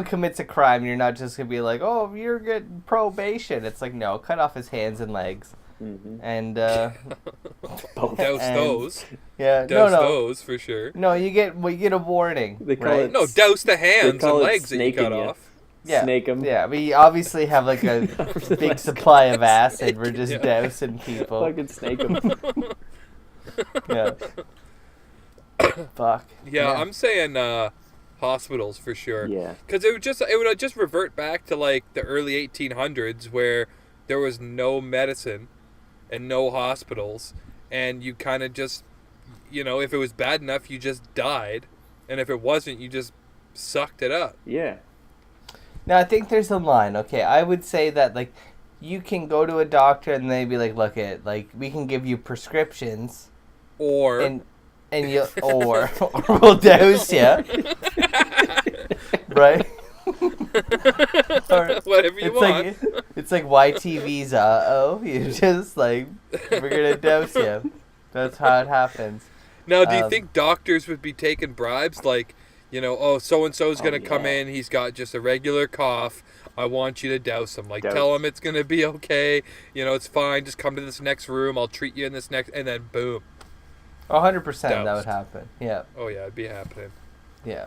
commits a crime, you're not just gonna be like, oh, you're getting probation. It's like, no, cut off his hands and legs, Mm-hmm. and Both. Douse And- those. yeah, Douse no, those for sure. no, you get a warning. They call right? it- No, douse the hands call and it legs that you snaking cut you. off. Yeah, Snake 'em. Yeah, we obviously have like a big supply of acid. We're just Yeah. dousing people. Fucking snake 'em. Yeah. Fuck. Yeah, I'm saying hospitals for sure. Yeah. Because it would just revert back to like the early 1800s where there was no medicine and no hospitals, and you kind of just, if it was bad enough, you just died, and if it wasn't, you just sucked it up. Yeah. Now I think there's a line. Okay, I would say that like you can go to a doctor and they'd be like, look at like we can give you prescriptions Or and you or we'll dose you, right? Whatever you want. It's like YTV's you just like, we're gonna dose you. That's how it happens. Now, do you think doctors would be taking bribes? Like, so-and-so's going to come in. He's got just a regular cough. I want you to douse him. Like, tell him it's going to be okay. It's fine. Just come to this next room. I'll treat you in this next... And then, boom. 100% that would happen. Yeah. Oh, yeah. It'd be happening. Yeah.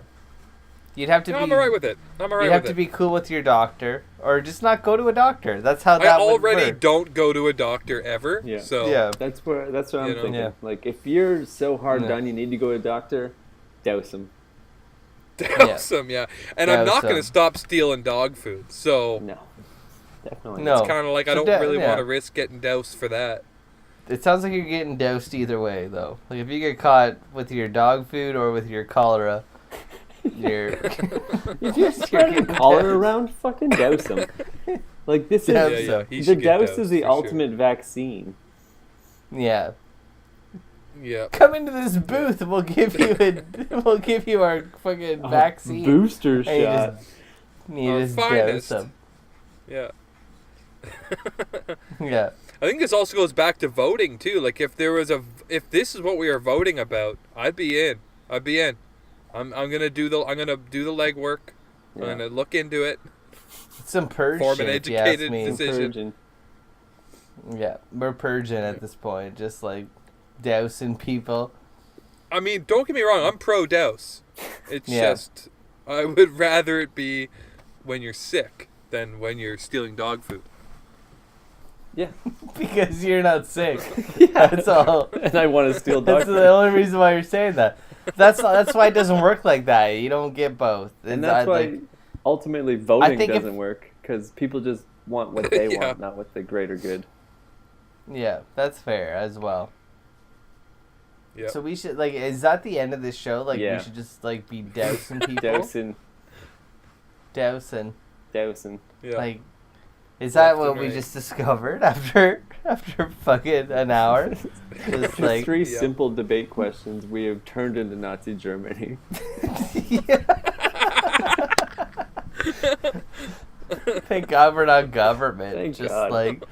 You'd have to be... I'm all right with it. You'd have to be cool with your doctor. Or just not go to a doctor. That's how that would work. I already don't go to a doctor ever. Yeah. So yeah. That's what I'm thinking. Yeah. Like, if you're so hard done you need to go to a doctor, douse him. Douse him, yeah. And I'm not going to stop stealing dog food. So... No. Definitely. No. It's kind of like I don't really want to risk getting doused for that. It sounds like you're getting doused either way, though. Like, if you get caught with your dog food or with your cholera... If you're spreading cholera around, fucking douse them. Like, this is the douse is the ultimate vaccine. Yeah. Yeah. Come into this booth and we'll give you our fucking vaccine booster shot. You just dose them. Yeah. Yeah. I think this also goes back to voting too. Like, if this is what we are voting about, I'd be in. I'm gonna do the legwork. Yeah. I'm gonna look into it. It's some purge. Form an educated decision. Yeah, we're purging at this point, just like dousing people. I mean, don't get me wrong. I'm pro douse. It's just I would rather it be when you're sick than when you're stealing dog food. Yeah, because you're not sick. Yeah, that's all. And I want to steal dog food. That's the only reason why you're saying that. That's why it doesn't work like that. You don't get both. And that's why ultimately voting doesn't work, because people just want what they want, not what the greater good. Yeah, that's fair as well. Yeah. So we should is that the end of this show? Like we should just be dousing people. Dousing. Yeah. Like, is that what we just discovered after fucking an hour? Just three simple debate questions we have turned into Nazi Germany. Thank God we're not government. Thank just God.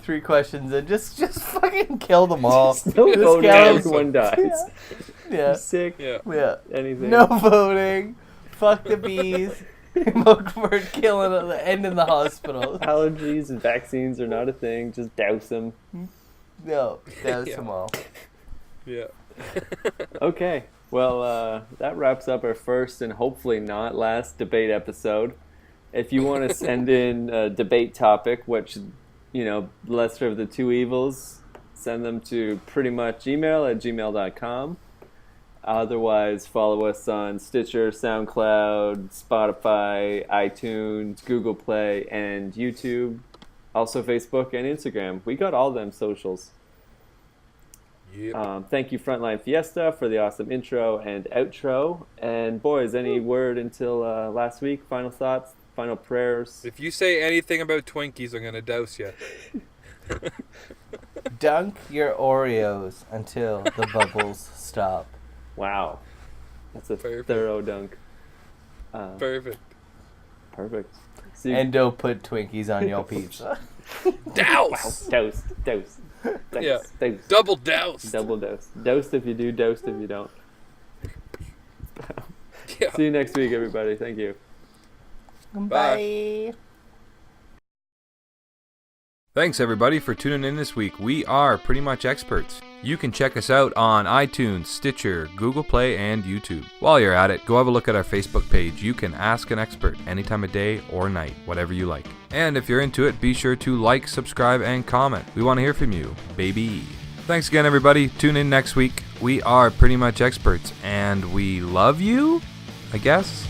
3 questions and just fucking kill them all. No voting, everyone dies. Yeah. Sick. Yeah. Anything. No voting. Fuck the bees. We're killing ending the hospital. Allergies and vaccines are not a thing. Just douse them. No, douse them all. Yeah. Okay. Well, that wraps up our first and hopefully not last debate episode. If you want to send in a debate topic, which, lesser of the two evils, send them to prettymuchemail@gmail.com. Otherwise, follow us on Stitcher, SoundCloud, Spotify, iTunes, Google Play, and YouTube. Also Facebook and Instagram. We got all them socials. Yep. Thank you, Frontline Fiesta, for the awesome intro and outro. And boys, any word until last week? Final thoughts? Final prayers? If you say anything about Twinkies, I'm going to douse you. Dunk your Oreos until the bubbles stop. Wow. That's a thorough dunk. Perfect. And don't put Twinkies on your pizza. Douse! Wow. Douse. Yeah. Double douse. Doused if you do, doused if you don't. Yeah. See you next week, everybody. Thank you. Bye. Thanks, everybody, for tuning in this week. We are Pretty Much Experts. You can check us out on iTunes, Stitcher, Google Play, and YouTube. While you're at it, go have a look at our Facebook page. You can ask an expert any time of day or night, whatever you like. And if you're into it, be sure to like, subscribe, and comment. We want to hear from you, baby. Thanks again, everybody. Tune in next week. We are Pretty Much Experts, and we love you, I guess.